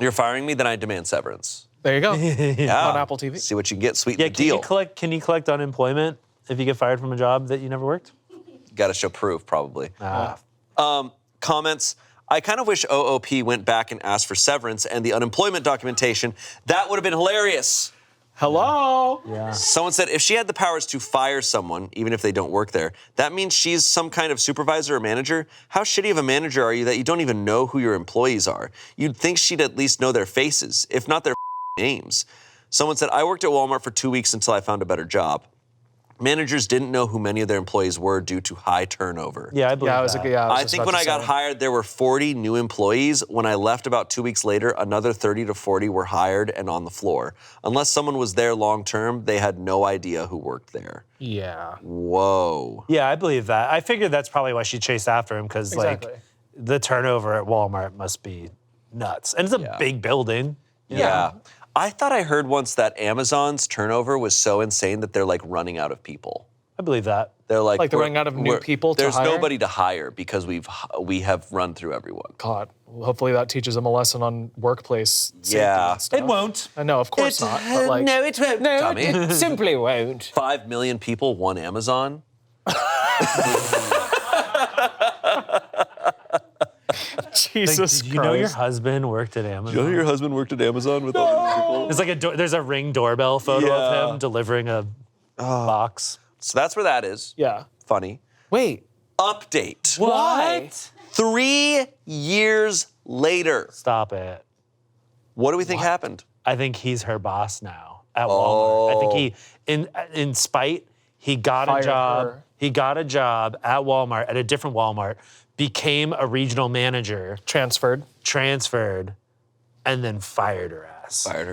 You're firing me, then I demand severance. There you go. Yeah. On Apple TV. See what you can get, sweeten Yeah, the deal. can you collect unemployment if you get fired from a job that you never worked? Got to show proof, probably. Comments. I kind of wish OOP went back and asked for severance and the unemployment documentation. That would have been hilarious. Hello. Yeah. Someone said if she had the powers to fire someone, even if they don't work there, that means she's some kind of supervisor or manager. How shitty of a manager are you that you don't even know who your employees are? You'd think she'd at least know their faces, if not their names. Someone said, I worked at Walmart for 2 weeks until I found a better job. Managers didn't know who many of their employees were due to high turnover. Yeah, I believe that. I think when I got hired, there were 40 new employees. When I left about 2 weeks later, another 30 to 40 were hired and on the floor. Unless someone was there long term, they had no idea who worked there. Yeah. Whoa. Yeah, I believe that. I figured that's probably why she chased after him, because Exactly. like the turnover at Walmart must be nuts. And it's a big building. Yeah. I thought I heard once that Amazon's turnover was so insane that they're like running out of people. I believe that. They're like Like they're running out of new people to There's hire? nobody to hire because we have run through everyone. God. Well, hopefully that teaches them a lesson on workplace safety Yeah. and stuff. It won't. I know, of course not. But like, no, it won't. no, Tommy. it simply won't. 5 million people, one Amazon. Jesus Did you know your husband worked at Amazon? You know your husband worked at Amazon with all these people? There's like there's a Ring doorbell photo of him delivering a box. So that's where that is. Yeah. Funny. Wait. Update. Why? 3 years later. Stop it. What do we think happened? I think he's her boss now at Walmart. I think he, in spite, he got Fired a job. her. He got a job at Walmart, at a different Walmart, became a regional manager, transferred, and then fired her ass. Fired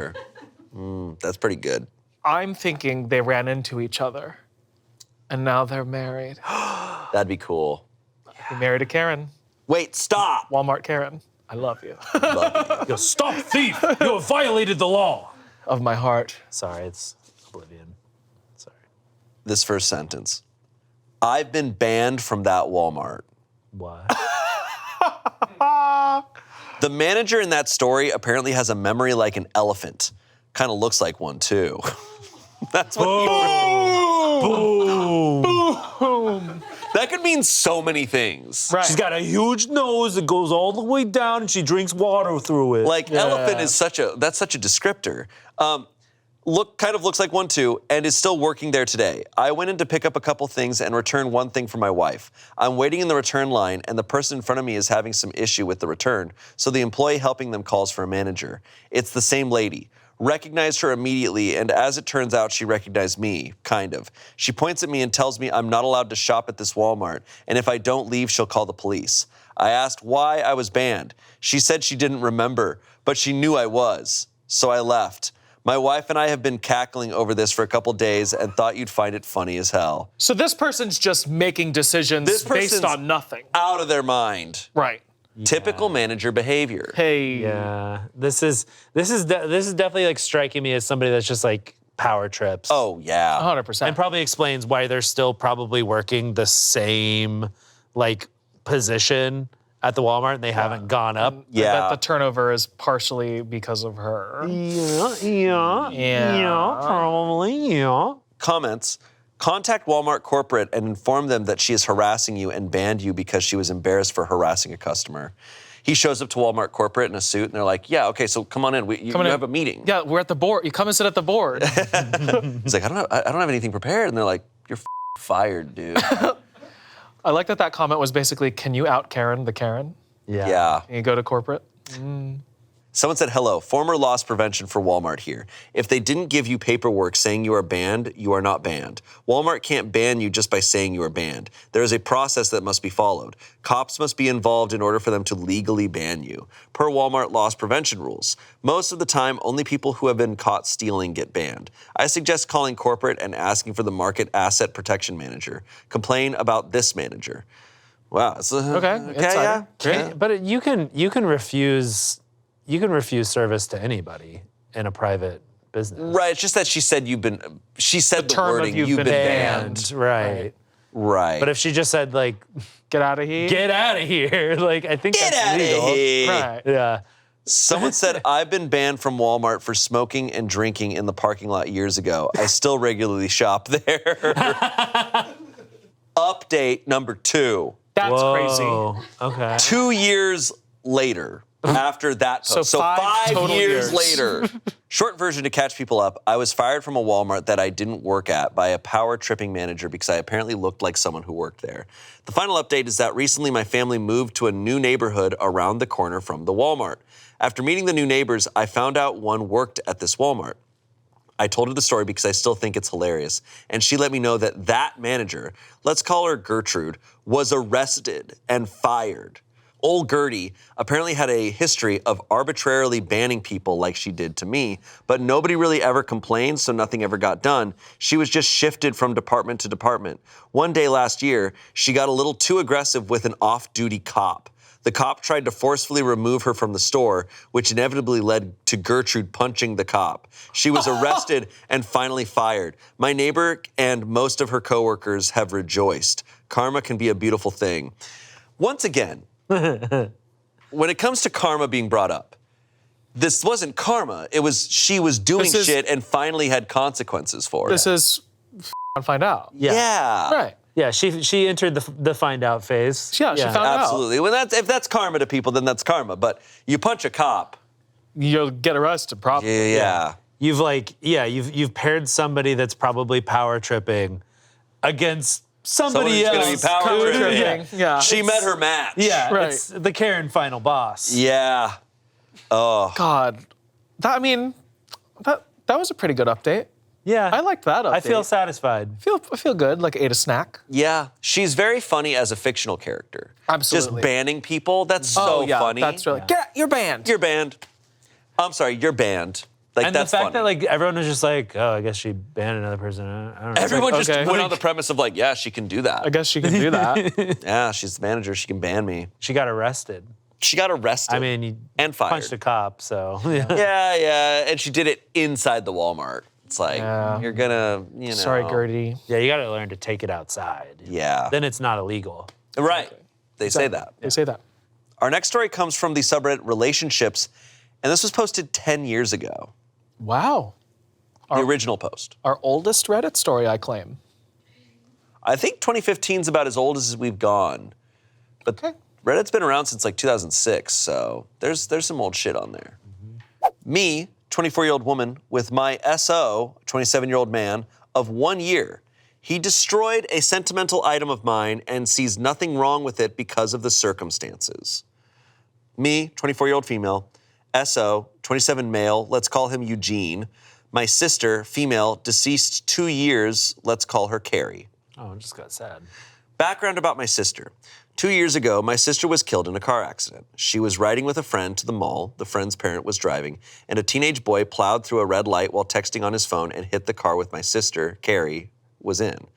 her. That's pretty good. I'm thinking they ran into each other, and now they're married. That'd be cool. He married a Karen. Wait, stop. Walmart Karen. I love you. Yo, stop, thief! You have violated the law. Of my heart. Sorry, it's Oblivion. Sorry. This first sentence. I've been banned from that Walmart. What? The manager in that story apparently has a memory like an elephant. Kind of looks like one, too. That's what Boom! That could mean so many things. Right. She's got a huge nose that goes all the way down, and she drinks water through it. Like elephant is such a descriptor. Kind of looks like one too, and is still working there today. I went in to pick up a couple things and return one thing for my wife. I'm waiting in the return line, and the person in front of me is having some issue with the return, so the employee helping them calls for a manager. It's the same lady. Recognized her immediately, and as it turns out, she recognized me, kind of. She points at me and tells me I'm not allowed to shop at this Walmart, and if I don't leave, she'll call the police. I asked why I was banned. She said she didn't remember, but she knew I was, so I left. My wife and I have been cackling over this for a couple days and thought you'd find it funny as hell. So this person's just making decisions This based person's on nothing. Out of their mind. Right. Typical manager behavior. Hey. yeah, this is definitely like striking me as somebody that's just like power trips. Oh, yeah. 100%. And probably explains why they're still probably working the same like position at the Walmart and they haven't gone up. I Yeah. bet the turnover is partially because of her. Yeah, probably, yeah. Comments. Contact Walmart corporate and inform them that she is harassing you and banned you because she was embarrassed for harassing a customer. He shows up to Walmart corporate in a suit, and they're like, "Yeah, okay, so come on in. You have a meeting." Yeah, we're at the board. You come and sit at the board. He's like, I don't have anything prepared, and they're like, "You're fired, dude." I like that comment was basically, can you out Karen the Karen? Yeah. Can you go to corporate? Someone said, hello, former loss prevention for Walmart here. If they didn't give you paperwork saying you are banned, you are not banned. Walmart can't ban you just by saying you are banned. There is a process that must be followed. Cops must be involved in order for them to legally ban you, per Walmart loss prevention rules. Most of the time, only people who have been caught stealing get banned. I suggest calling corporate and asking for the market asset protection manager. Complain about this manager. Wow. Okay, yeah. Great. But you can refuse service to anybody in a private business. Right. It's just that she said the wording, you've been banned. Right. Right. But if she just said like, Get out of here. get out of here, like I think Get that's out legal. of here. Right. Yeah. Someone said, I've been banned from Walmart for smoking and drinking in the parking lot years ago. I still regularly shop there. Update number 2. That's crazy. Whoa. Okay. 2 years later, after that post. So 5 total years years. later. Short version to catch people up, I was fired from a Walmart that I didn't work at by a power tripping manager because I apparently looked like someone who worked there. The final update is that recently my family moved to a new neighborhood around the corner from the Walmart. After meeting the new neighbors, I found out one worked at this Walmart. I told her the story because I still think it's hilarious. And she let me know that that manager, let's call her Gertrude, was arrested and fired. Old Gertie apparently had a history of arbitrarily banning people like she did to me, but nobody really ever complained, so nothing ever got done. She was just shifted from department to department. One day last year, she got a little too aggressive with an off-duty cop. The cop tried to forcefully remove her from the store, which inevitably led to Gertrude punching the cop. She was arrested and finally fired. My neighbor and most of her coworkers have rejoiced. Karma can be a beautiful thing. Once again, when it comes to karma being brought up, this wasn't karma. It was she was doing shit and finally had consequences for it. This is find out. Yeah. Right. Yeah, she entered the find out phase. Yeah, she found out. Absolutely. Well, if that's karma to people, then that's karma. But you punch a cop. You'll get arrested, probably. Yeah. You've paired somebody that's probably power tripping against somebody Someone else. who's gonna be power tripping. Yeah. She met her match. Yeah, Right. it's the Karen final boss. Yeah. Oh. God. That was a pretty good update. Yeah. I liked that update. I feel satisfied. I feel good, like ate a snack. Yeah. She's very funny as a fictional character. Absolutely. Just banning people, that's so funny. That's really you're banned. You're banned. I'm sorry, you're banned. Like, And that's the fact funny. that like everyone was just like, oh, I guess she banned another person. I don't know. Everyone just okay. went on the premise of like, yeah, she can do that. I guess she can do that. Yeah, she's the manager. She can ban me. She got arrested. She got arrested. I mean, you and fired. punched a cop, so Yeah, and she did it inside the Walmart. It's like, Yeah. you're gonna, Sorry, Gertie. Yeah, you got to learn to take it outside. Yeah. Then it's not illegal. Right. They say that. They say that. Our next story comes from the subreddit Relationships, and this was posted 10 years ago. Wow. The original post. Our oldest Reddit story, I claim. I think 2015 is about as old as we've gone. But Okay. Reddit's been around since like 2006, so there's some old shit on there. Me, 24-year-old woman, with my SO, 27-year-old man, of 1 year. He destroyed a sentimental item of mine and sees nothing wrong with it because of the circumstances. Me, 24-year-old female. SO, 27 male, let's call him Eugene. My sister, female, deceased 2 years, let's call her Carrie. Oh, it just got sad. Background about my sister. 2 years ago, my sister was killed in a car accident. She was riding with a friend to the mall, the friend's parent was driving, and a teenage boy plowed through a red light while texting on his phone and hit the car with my sister, Carrie, was in.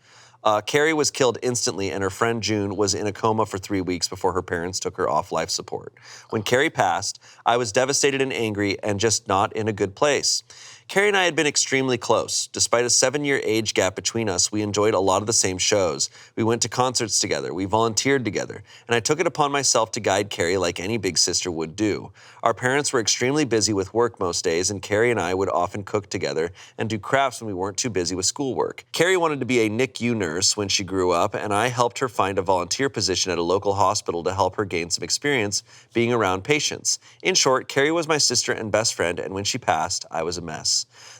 Carrie was killed instantly, and her friend June was in a coma for 3 weeks before her parents took her off life support. When Carrie passed, I was devastated and angry and just not in a good place. Carrie and I had been extremely close. Despite a 7-year age gap between us, we enjoyed a lot of the same shows. We went to concerts together. We volunteered together. And I took it upon myself to guide Carrie like any big sister would do. Our parents were extremely busy with work most days, and Carrie and I would often cook together and do crafts when we weren't too busy with schoolwork. Carrie wanted to be a NICU nurse when she grew up, and I helped her find a volunteer position at a local hospital to help her gain some experience being around patients. In short, Carrie was my sister and best friend, and when she passed, I was a mess.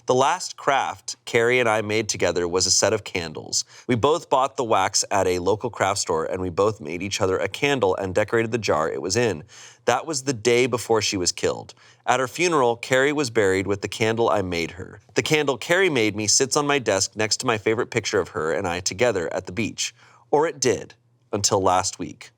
The last craft Carrie and I made together was a set of candles. We both bought the wax at a local craft store, and we both made each other a candle and decorated the jar it was in. That was the day before she was killed. At her funeral, Carrie was buried with the candle I made her. The candle Carrie made me sits on my desk next to my favorite picture of her and I together at the beach. Or it did, until last week.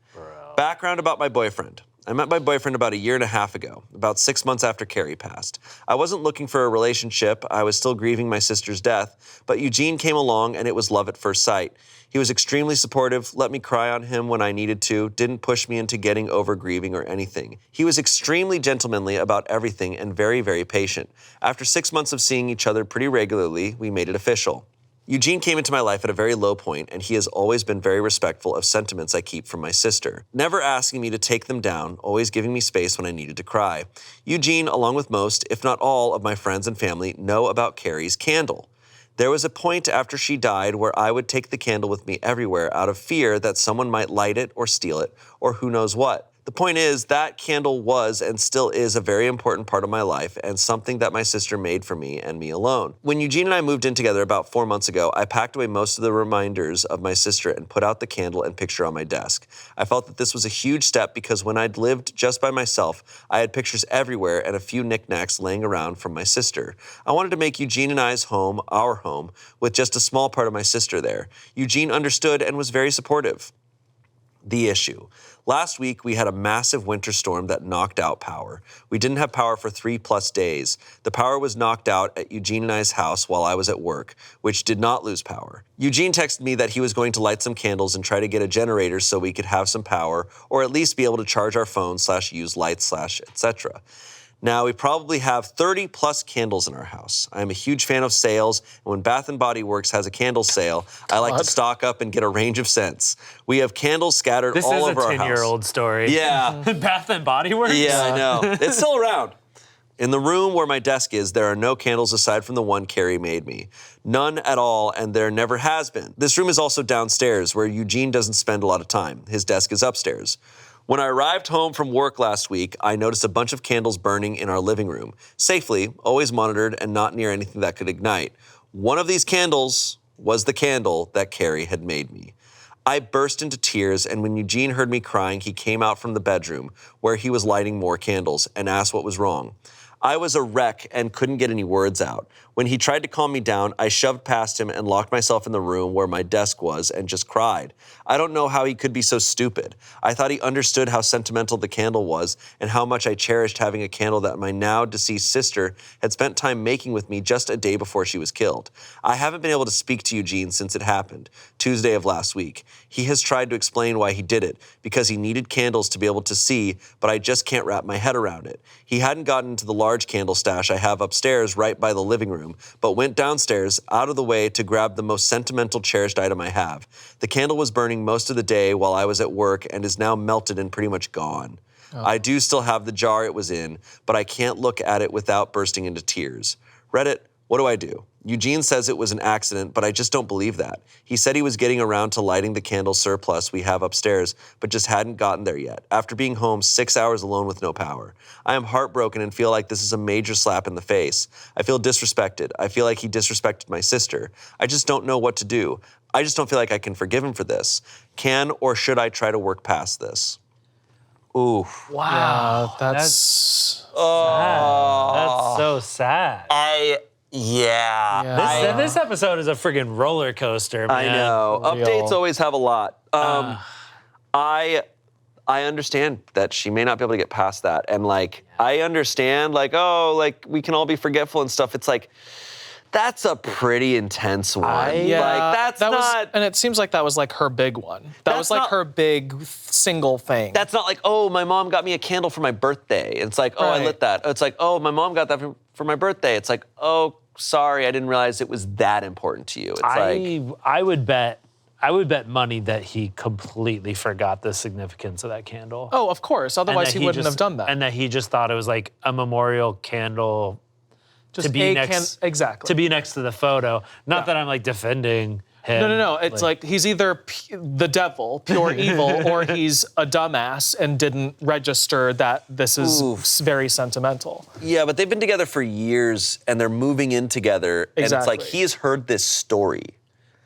Background about my boyfriend. I met my boyfriend about 1.5 years ago, about 6 months after Carrie passed. I wasn't looking for a relationship. I was still grieving my sister's death, but Eugene came along and it was love at first sight. He was extremely supportive, let me cry on him when I needed to, didn't push me into getting over grieving or anything. He was extremely gentlemanly about everything and very, very patient. After 6 months of seeing each other pretty regularly, we made it official. Eugene came into my life at a very low point, and he has always been very respectful of sentiments I keep from my sister, never asking me to take them down, always giving me space when I needed to cry. Eugene, along with most, if not all, of my friends and family, know about Carrie's candle. There was a point after she died where I would take the candle with me everywhere out of fear that someone might light it or steal it, or who knows what. The point is, that candle was and still is a very important part of my life and something that my sister made for me and me alone. When Eugene and I moved in together about 4 months ago, I packed away most of the reminders of my sister and put out the candle and picture on my desk. I felt that this was a huge step because when I'd lived just by myself, I had pictures everywhere and a few knickknacks laying around from my sister. I wanted to make Eugene and I's home our home with just a small part of my sister there. Eugene understood and was very supportive. The issue. Last week, we had a massive winter storm that knocked out power. We didn't have power for 3+ days. The power was knocked out at Eugene and I's house while I was at work, which did not lose power. Eugene texted me that he was going to light some candles and try to get a generator so we could have some power, or at least be able to charge our phones / use lights / etc. Now, we probably have 30+ candles in our house. I am a huge fan of sales, and when Bath & Body Works has a candle sale, I like to stock up and get a range of scents. We have candles scattered all over our house. This is a 10-year-old story. Yeah. Bath & Body Works? Yeah, I know. It's still around. In the room where my desk is, there are no candles aside from the one Carrie made me. None at all, and there never has been. This room is also downstairs, where Eugene doesn't spend a lot of time. His desk is upstairs. When I arrived home from work last week, I noticed a bunch of candles burning in our living room. Safely, always monitored, and not near anything that could ignite. One of these candles was the candle that Carrie had made me. I burst into tears, and when Eugene heard me crying, he came out from the bedroom, where he was lighting more candles, and asked what was wrong. I was a wreck and couldn't get any words out. When he tried to calm me down, I shoved past him and locked myself in the room where my desk was and just cried. I don't know how he could be so stupid. I thought he understood how sentimental the candle was and how much I cherished having a candle that my now deceased sister had spent time making with me just a day before she was killed. I haven't been able to speak to Eugene since it happened, Tuesday of last week. He has tried to explain why he did it, because he needed candles to be able to see, but I just can't wrap my head around it. He hadn't gotten into the large candle stash I have upstairs right by the living room, but went downstairs, out of the way, to grab the most sentimental, cherished item I have. The candle was burning most of the day while I was at work and is now melted and pretty much gone. Oh. I do still have the jar it was in, but I can't look at it without bursting into tears. Reddit, what do I do? Eugene says it was an accident, but I just don't believe that. He said he was getting around to lighting the candle surplus we have upstairs, but just hadn't gotten there yet, after being home 6 hours alone with no power. I am heartbroken and feel like this is a major slap in the face. I feel disrespected. I feel like he disrespected my sister. I just don't know what to do. I just don't feel like I can forgive him for this. Can or should I try to work past this? Ooh. Wow, that's sad. That's so sad. Yeah. This episode is a friggin' roller coaster, man. I know. Updates always have a lot. I understand that she may not be able to get past that. And, I understand, we can all be forgetful and stuff. It's like, That's a pretty intense one. That was, and it seems like that was like her big one. That was like her big single thing. That's not like, oh, my mom got me a candle for my birthday. It's like, oh, I lit that. It's like, oh, my mom got that for my birthday. It's like, oh, sorry, I didn't realize it was that important to you. It's I would bet money that he completely forgot the significance of that candle. Oh, of course. Otherwise, he wouldn't have done that. And that he just thought it was like a memorial candle just to be next to the photo. Not that I'm like defending him. No. It's like he's either the devil, pure evil, or he's a dumbass and didn't register that this is very sentimental. Yeah, but they've been together for years and they're moving in together. And it's like he has heard this story.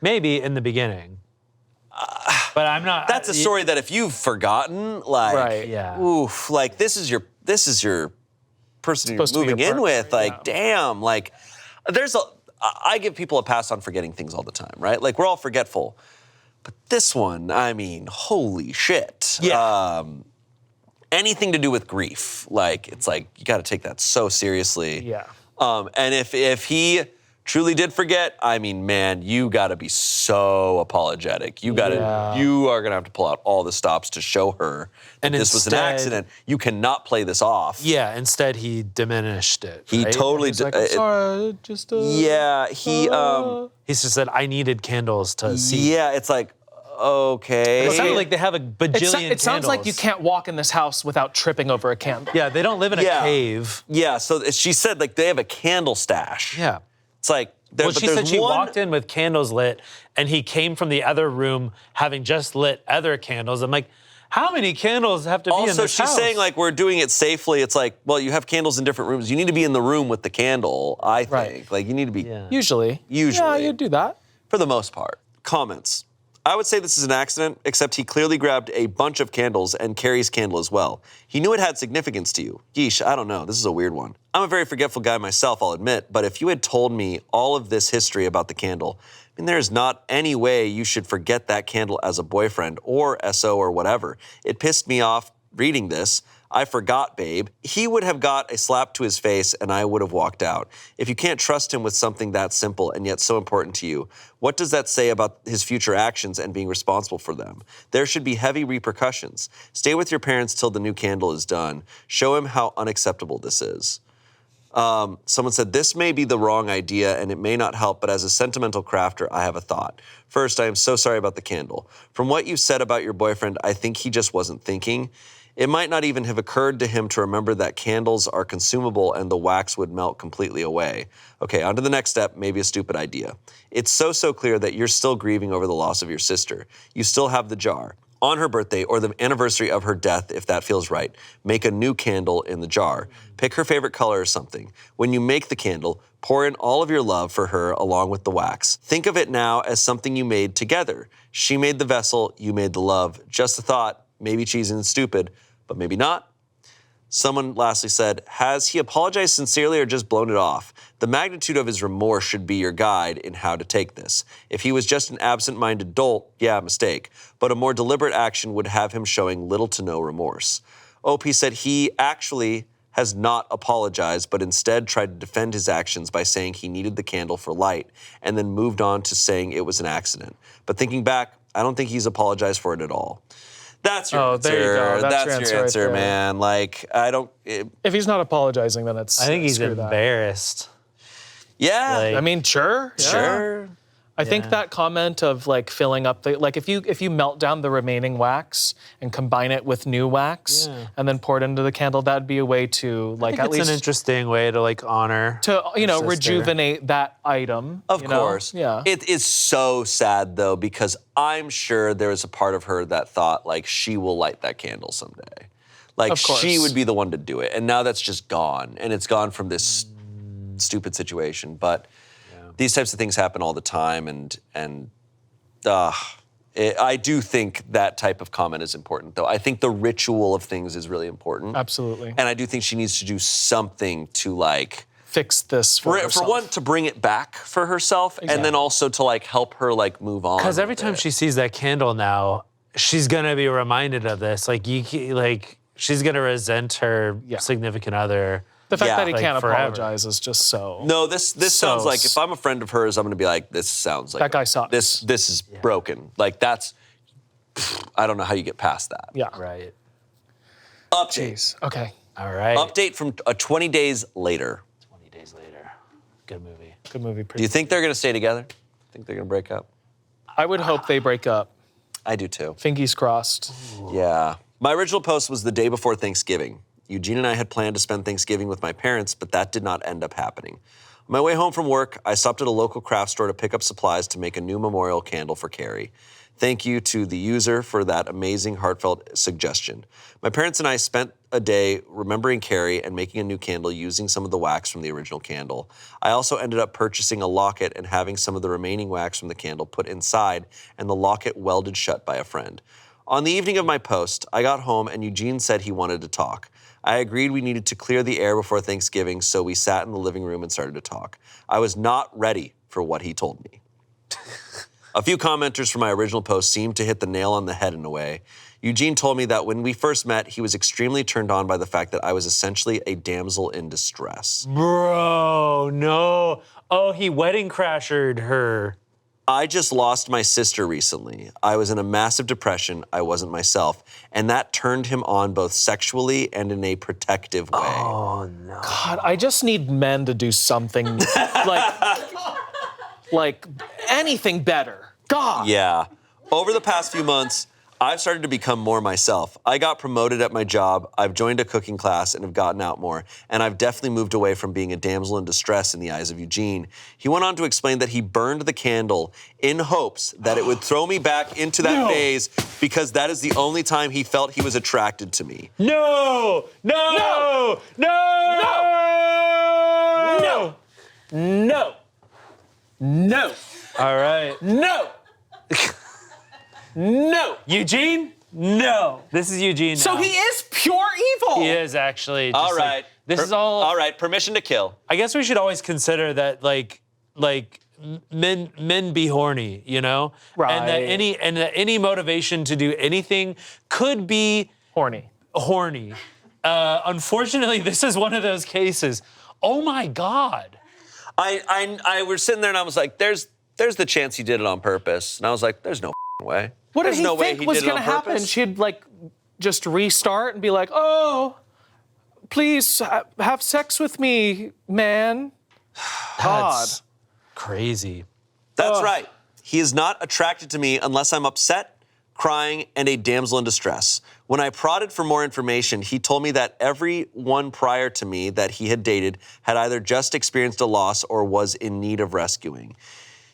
Maybe in the beginning. But I'm not. That's a story that if you've forgotten, like, oof, like this is your person you're moving in with. Like, damn, like I give people a pass on forgetting things all the time, right? Like we're all forgetful. But this one, I mean, holy shit. Yeah. Anything to do with grief, like it's like you got to take that so seriously. Yeah. And if he truly did forget, I mean, man, you got to be so apologetic. You are gonna have to pull out all the stops to show her that this was an accident. You cannot play this off. Yeah. Instead, he diminished it. He totally did. Like, sorry, just. Yeah. He just said, "I needed candles to see." Yeah. It's like, okay. It sounded like they have a bajillion candles. It sounds like you can't walk in this house without tripping over a candle. Yeah. They don't live in a cave. Yeah. So she said like they have a candle stash. Yeah. It's like, she said she walked in with candles lit, and he came from the other room having just lit other candles. I'm like, how many candles have to be in this house? Also, she's saying, like, we're doing it safely. It's like, well, you have candles in different rooms. You need to be in the room with the candle, I think. Right. Like, you need to be... Yeah. Usually. Yeah, you'd do that. For the most part. Comments. I would say this is an accident, except he clearly grabbed a bunch of candles and Carrie's candle as well. He knew it had significance to you. Yeesh, I don't know. This is a weird one. I'm a very forgetful guy myself, I'll admit, but if you had told me all of this history about the candle, I mean, there's not any way you should forget that candle as a boyfriend or SO or whatever. It pissed me off reading this. I forgot, babe. He would have got a slap to his face and I would have walked out. If you can't trust him with something that simple and yet so important to you, what does that say about his future actions and being responsible for them? There should be heavy repercussions. Stay with your parents till the new candle is done. Show him how unacceptable this is. Someone said, this may be the wrong idea and it may not help, but as a sentimental crafter, I have a thought. First, I am so sorry about the candle. From what you said about your boyfriend, I think he just wasn't thinking. It might not even have occurred to him to remember that candles are consumable and the wax would melt completely away. Okay, on to the next step, maybe a stupid idea. It's so clear that you're still grieving over the loss of your sister. You still have the jar. On her birthday or the anniversary of her death, if that feels right, make a new candle in the jar. Pick her favorite color or something. When you make the candle, pour in all of your love for her along with the wax. Think of it now as something you made together. She made the vessel, you made the love. Just a thought, maybe cheesy and stupid, but maybe not. Someone lastly said, has he apologized sincerely or just blown it off? The magnitude of his remorse should be your guide in how to take this. If he was just an absent-minded dolt, yeah, mistake. But a more deliberate action would have him showing little to no remorse. OP said he actually has not apologized, but instead tried to defend his actions by saying he needed the candle for light, and then moved on to saying it was an accident. But thinking back, I don't think he's apologized for it at all. That's your answer. There you go. That's your answer, right, man. Like, I don't... if he's not apologizing, then it's... I think he's screw that. embarrassed. Yeah. Like, I mean, sure. Yeah. Sure. I think that comment of like filling up the, like if you melt down the remaining wax and combine it with new wax and then pour it into the candle, that'd be a way to like at least an interesting way to like honor rejuvenate that item. Of course. Yeah. It is so sad though, because I'm sure there is a part of her that thought like she will light that candle someday. Like she would be the one to do it. And now that's just gone. And it's gone from this stupid situation. But these types of things happen all the time, I do think that type of comment is important, though. I think the ritual of things is really important. Absolutely. And I do think she needs to do something to, like... fix this for herself. For one, to bring it back for herself, and then also to, like, help her, like, move on. Because every time she sees that candle now, she's going to be reminded of this. Like, she's going to resent her significant other. The fact Yeah. that he Like, can't forever. apologize is just so. No, this sounds like, s- if I'm a friend of hers, I'm going to be like, this sounds like. That guy sucks. This is broken. Like, that's, I don't know how you get past that. Yeah. Right. Update. Jeez. Okay. All right. Update from 20 days later. 20 days later. Good movie. Good movie. Do you think they're going to stay together? Think they're going to break up? I would hope they break up. I do too. Fingies crossed. Yeah. My original post was the day before Thanksgiving. Eugene and I had planned to spend Thanksgiving with my parents, but that did not end up happening. On my way home from work, I stopped at a local craft store to pick up supplies to make a new memorial candle for Carrie. Thank you to the user for that amazing, heartfelt suggestion. My parents and I spent a day remembering Carrie and making a new candle using some of the wax from the original candle. I also ended up purchasing a locket and having some of the remaining wax from the candle put inside and the locket welded shut by a friend. On the evening of my post, I got home and Eugene said he wanted to talk. I agreed we needed to clear the air before Thanksgiving, so we sat in the living room and started to talk. I was not ready for what he told me. A few commenters from my original post seemed to hit the nail on the head in a way. Eugene told me that when we first met, he was extremely turned on by the fact that I was essentially a damsel in distress. Bro, no. Oh, he wedding crashered her. I just lost my sister recently. I was in a massive depression. I wasn't myself. And that turned him on both sexually and in a protective way. Oh, no. God, I just need men to do something like anything better. God. Yeah. Over the past few months, I've started to become more myself. I got promoted at my job, I've joined a cooking class, and have gotten out more. And I've definitely moved away from being a damsel in distress in the eyes of Eugene. He went on to explain that he burned the candle in hopes that it would throw me back into that phase because that is the only time he felt he was attracted to me. No! No! No! No! No! No! All right. No! No! Eugene? No. This is Eugene now. So he is pure evil. He is actually. Just All right. Like, this is all. All right, permission to kill. I guess we should always consider that, like men be horny, you know, Right. And that any motivation to do anything could be Horny. Unfortunately, this is one of those cases. Oh my God. I was sitting there and I was like, there's the chance he did it on purpose. And I was like, there's no way. What did There's he no way think he was did it on going to happen? purpose. She'd like just restart and be like, "Oh, please have sex with me, man." God. That's crazy. That's right. He is not attracted to me unless I'm upset, crying, and a damsel in distress. When I prodded for more information, he told me that everyone prior to me that he had dated had either just experienced a loss or was in need of rescuing.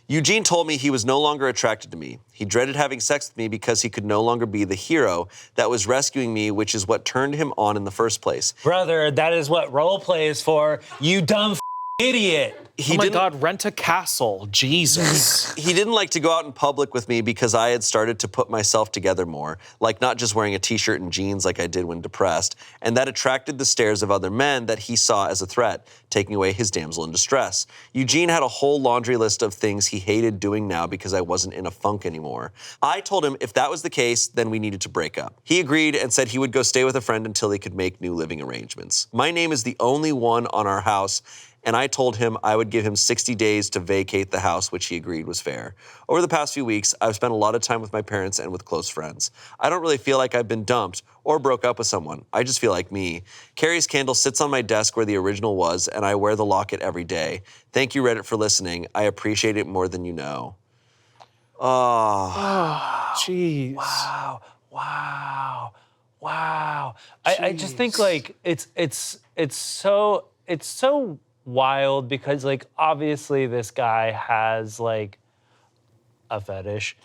Eugene told me he was no longer attracted to me. He dreaded having sex with me because he could no longer be the hero that was rescuing me, which is what turned him on in the first place. Brother, that is what role play is for, you dumb idiot. He Oh my didn't, God, rent a castle. Jesus. he didn't like to go out in public with me because I had started to put myself together more, like not just wearing a t-shirt and jeans like I did when depressed, and that attracted the stares of other men that he saw as a threat, taking away his damsel in distress. Eugene had a whole laundry list of things he hated doing now because I wasn't in a funk anymore. I told him if that was the case, then we needed to break up. He agreed and said he would go stay with a friend until he could make new living arrangements. My name is the only one on our house, and I told him I would give him 60 days to vacate the house, which he agreed was fair. Over the past few weeks, I've spent a lot of time with my parents and with close friends. I don't really feel like I've been dumped or broke up with someone. I just feel like me. Carrie's candle sits on my desk where the original was, and I wear the locket every day. Thank you, Reddit, for listening. I appreciate it more than you know. Jeez. Wow. I just think like it's so wild because like obviously this guy has like a fetish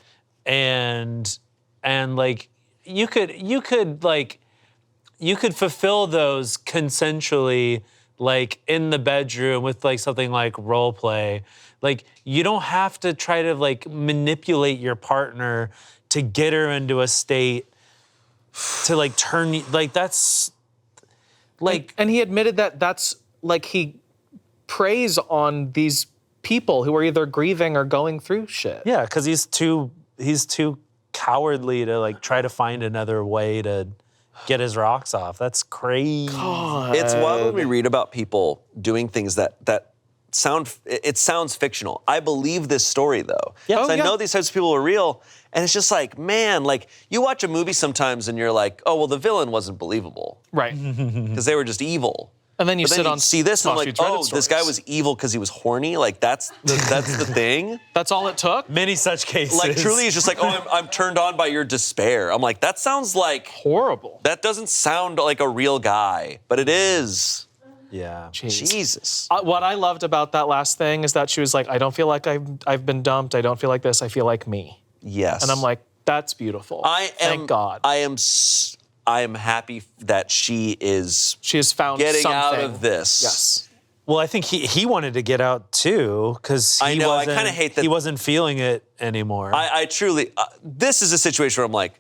and like you could fulfill those consensually like in the bedroom with like something like role play. Like you don't have to try to like manipulate your partner to get her into a state to like turn like that's like And he admitted that that's like he preys on these people who are either grieving or going through shit. yeah, because he's too cowardly to like try to find another way to get his rocks off. That's crazy. It's wild when we read about people doing things that sounds fictional. I believe this story though. Yeah. I know these types of people are real, and it's just like, man, like you watch a movie sometimes and you're like, oh well, the villain wasn't believable Right. because they were just evil. And then you But sit on see this and Smosh like, Feeds Reddit oh, this guy stories. was evil because he was horny. Like that's the thing. That's all it took? Many such cases. Like truly, it's just like, oh, I'm turned on by your despair. I'm like, that sounds like Horrible. that doesn't sound like a real guy, but it is. Yeah. Jesus. What I loved about that last thing is that she was like, I don't feel like I've been dumped. I don't feel like this. I feel like me. Yes. And I'm like, that's beautiful. Thank God. I am happy that she is She has found getting something. out of this. Yes. Well, I think he wanted to get out too because I know, I kinda hate that- he wasn't feeling it anymore. I truly, this is a situation where I'm like,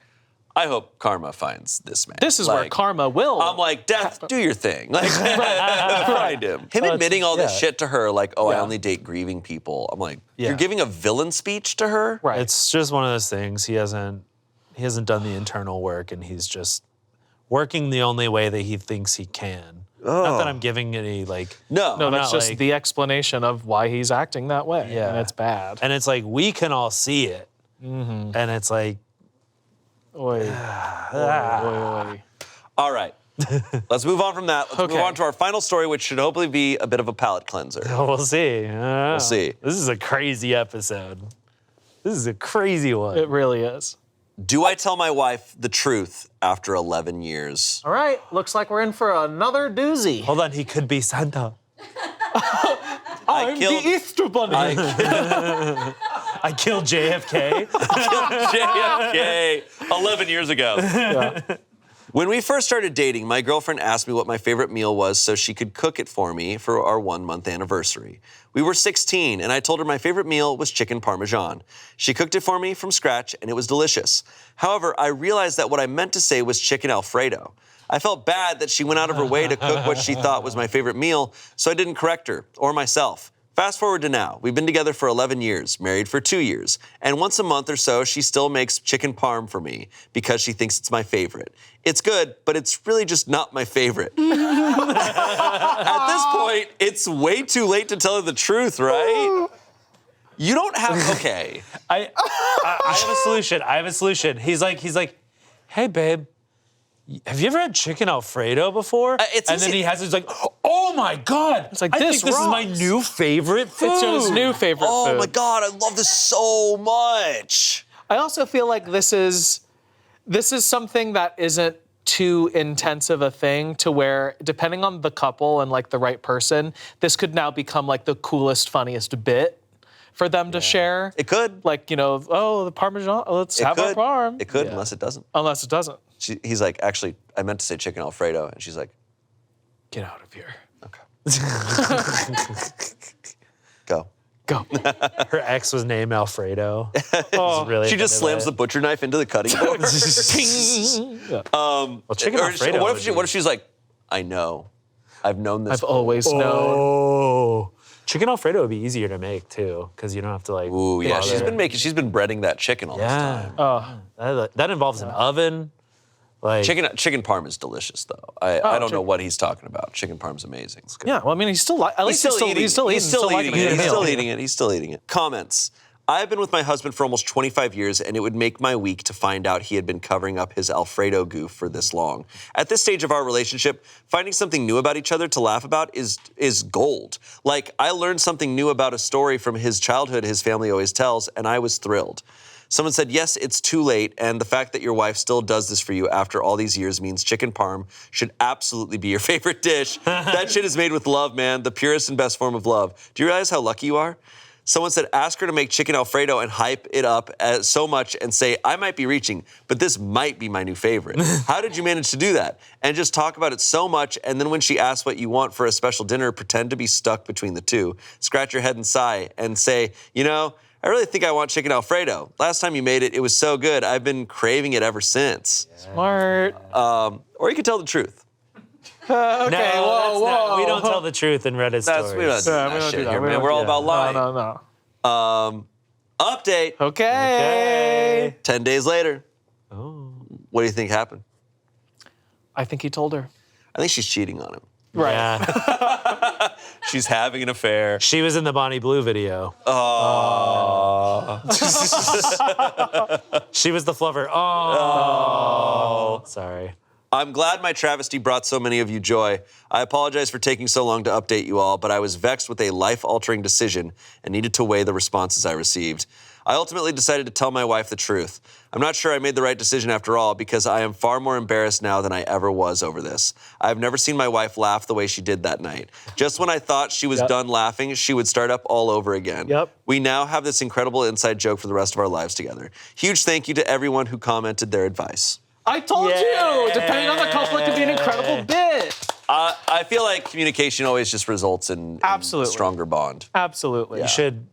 I hope karma finds this man. This is where Like, karma will. I'm like, Death, do your thing. Like, find him. Him admitting all this yeah. shit to her, like, oh, I Yeah. only date grieving people. I'm like, Yeah. you're giving a villain speech to her? Right. It's just one of those things. He hasn't done the internal work, and he's just working the only way that he thinks he can. Not that I'm giving any like. No. no, that's not just like- the explanation of why he's acting that way. Yeah. And it's bad. And it's like we can all see it, and it's like Oy. Oy. All right. Let's move on from that. Let's move Okay. on to our final story, which should hopefully be a bit of a palate cleanser. we'll see. We'll see. This is a crazy episode. This is a crazy one. It really is. Do I tell my wife the truth after 11 years? All right, looks like we're in for another doozy. Hold on, he could be Santa. I'm killed- the Easter Bunny. I killed JFK. JFK 11 years ago. When we first started dating, my girlfriend asked me what my favorite meal was so she could cook it for me for our 1-month anniversary. We were 16, and I told her my favorite meal was chicken parmesan. She cooked it for me from scratch, and it was delicious. However, I realized that what I meant to say was chicken Alfredo. I felt bad that she went out of her way to cook what she thought was my favorite meal, so I didn't correct her, or myself. Fast forward to now. We've been together for 11 years, married for 2 years, and once a month or so, she still makes chicken parm for me because she thinks it's my favorite. It's good, but it's really just not my favorite. At this point, it's way too late to tell her the truth, right? You don't have, okay. I have a solution. I have a solution. He's like, hey babe, have you ever had chicken Alfredo before? It's and then easy- he has, he's like, oh my God. It's like, I this think this is my rocks. new favorite food. It's his new favorite Oh food. my God, I love this so much. I also feel like this is something that isn't too intensive a thing to where, depending on the couple and like the right person, this could now become like the coolest, funniest bit for them to share. It could. Like, oh, the Parmesan, let's have our parm. It could, unless it doesn't. Unless it doesn't. He's like, actually, I meant to say chicken Alfredo. And she's like, Get out of here. okay. Go. Go. Her ex was named Alfredo. Really She just offended slams by the butcher knife into the cutting board. Well, chicken Or Alfredo. what if she's like, I know. I've known this. I've always known. Oh. Chicken Alfredo would be easier to make too, because you don't have to like. Ooh, yeah. bother. She's been breading that chicken all this time. Yeah. That involves an oven. Like Chicken parm is delicious, though. I don't know what he's talking about. Chicken parm's amazing. Yeah, well, I mean, he's still eating it. He's still eating it. Comments. I've been with my husband for almost 25 years, and it would make my week to find out he had been covering up his Alfredo goof for this long. At this stage of our relationship, finding something new about each other to laugh about is gold. Like, I learned something new about a story from his childhood his family always tells, and I was thrilled. Someone said, yes, it's too late, and the fact that your wife still does this for you after all these years means chicken parm should absolutely be your favorite dish. That shit is made with love, man, the purest and best form of love. Do you realize how lucky you are? Someone said, ask her to make chicken Alfredo and hype it up so much and say, I might be reaching, but this might be my new favorite. How did you manage to do that? And just talk about it so much, and then when she asks what you want for a special dinner, pretend to be stuck between the two. Scratch your head and sigh and say, I really think I want chicken Alfredo. Last time you made it, it was so good. I've been craving it ever since. Smart. Or you could tell the truth. Okay, whoa. We don't tell the truth in Reddit stories. We don't do Yeah, we that don't shit do that. here, We man. don't We're do all that. about lying. No. Update. Okay. 10 days later. Oh. What do you think happened? I think he told her. I think she's cheating on him. Right. Yeah. She's having an affair. She was in the Bonnie Blue video. Oh. She was the fluffer. Oh. Sorry. I'm glad my travesty brought so many of you joy. I apologize for taking so long to update you all, but I was vexed with a life-altering decision and needed to weigh the responses I received. I ultimately decided to tell my wife the truth. I'm not sure I made the right decision after all because I am far more embarrassed now than I ever was over this. I've never seen my wife laugh the way she did that night. Just when I thought she was done laughing, she would start up all over again. Yep. We now have this incredible inside joke for the rest of our lives together. Huge thank you to everyone who commented their advice. I told you! Depending on the couple, it could be an incredible bit. I feel like communication always just results in a stronger bond. Absolutely.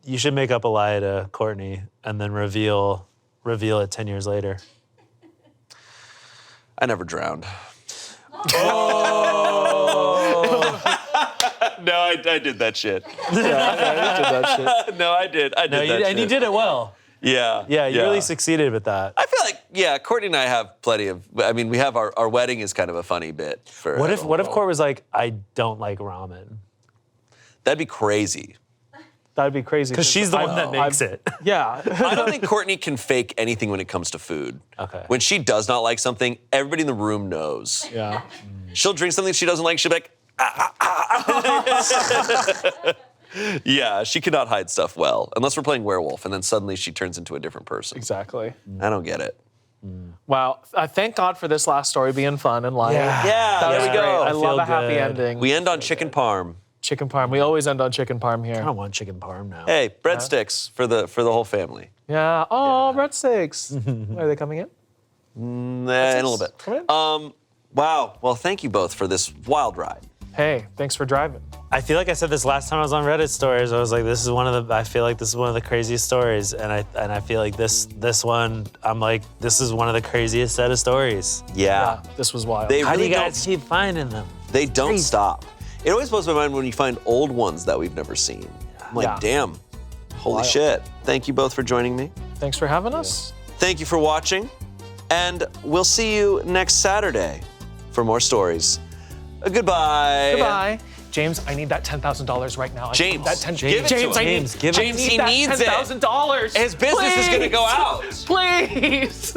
You should make up a lie to Courtney and then reveal it 10 years later. I never drowned. No, I did that shit. Yeah, you did that shit. No, I did. I did that shit. And you did it well. Yeah. Yeah, you really succeeded with that. I feel like, Courtney and I have plenty of, we have our wedding is kind of a funny bit. For What if Court was like, I don't like ramen? That'd be crazy. That'd be crazy. Because she's the one that makes it. Yeah. I don't think Courtney can fake anything when it comes to food. Okay. When she does not like something, everybody in the room knows. Yeah. She'll drink something she doesn't like, she'll be like, Yeah, she cannot hide stuff well, unless we're playing werewolf, and then suddenly she turns into a different person. Exactly. I don't get it. Wow. Thank God for this last story being fun and light. Yeah. Yeah, there we Great. go. I love feel a happy good. ending. We end on chicken parm. Chicken parm. We always end on chicken parm I here. don't want chicken parm now. Hey, breadsticks for the whole family. Yeah. Oh, breadsticks. Are they coming in? In a little bit. Come in. Wow. Well, thank you both for this wild ride. Hey, thanks for driving. I feel like I said this last time I was on Reddit stories. I was like, I feel like this is one of the craziest stories. And I feel like this one, I'm like, this is one of the craziest set of stories. Yeah. This was wild. They How do really you guys keep finding them? They don't stop. It always blows my mind when you find old ones that we've never seen. I'm like, Yeah. damn. Holy Wild. shit. Thank you both for joining me. Thanks for having us. Thank you for watching. And we'll see you next Saturday for more stories. Goodbye. Goodbye. James, I need that $10,000 right now. James, that give it to him. James, give it. James, he needs it. $10,000. His business is going to go out. Please.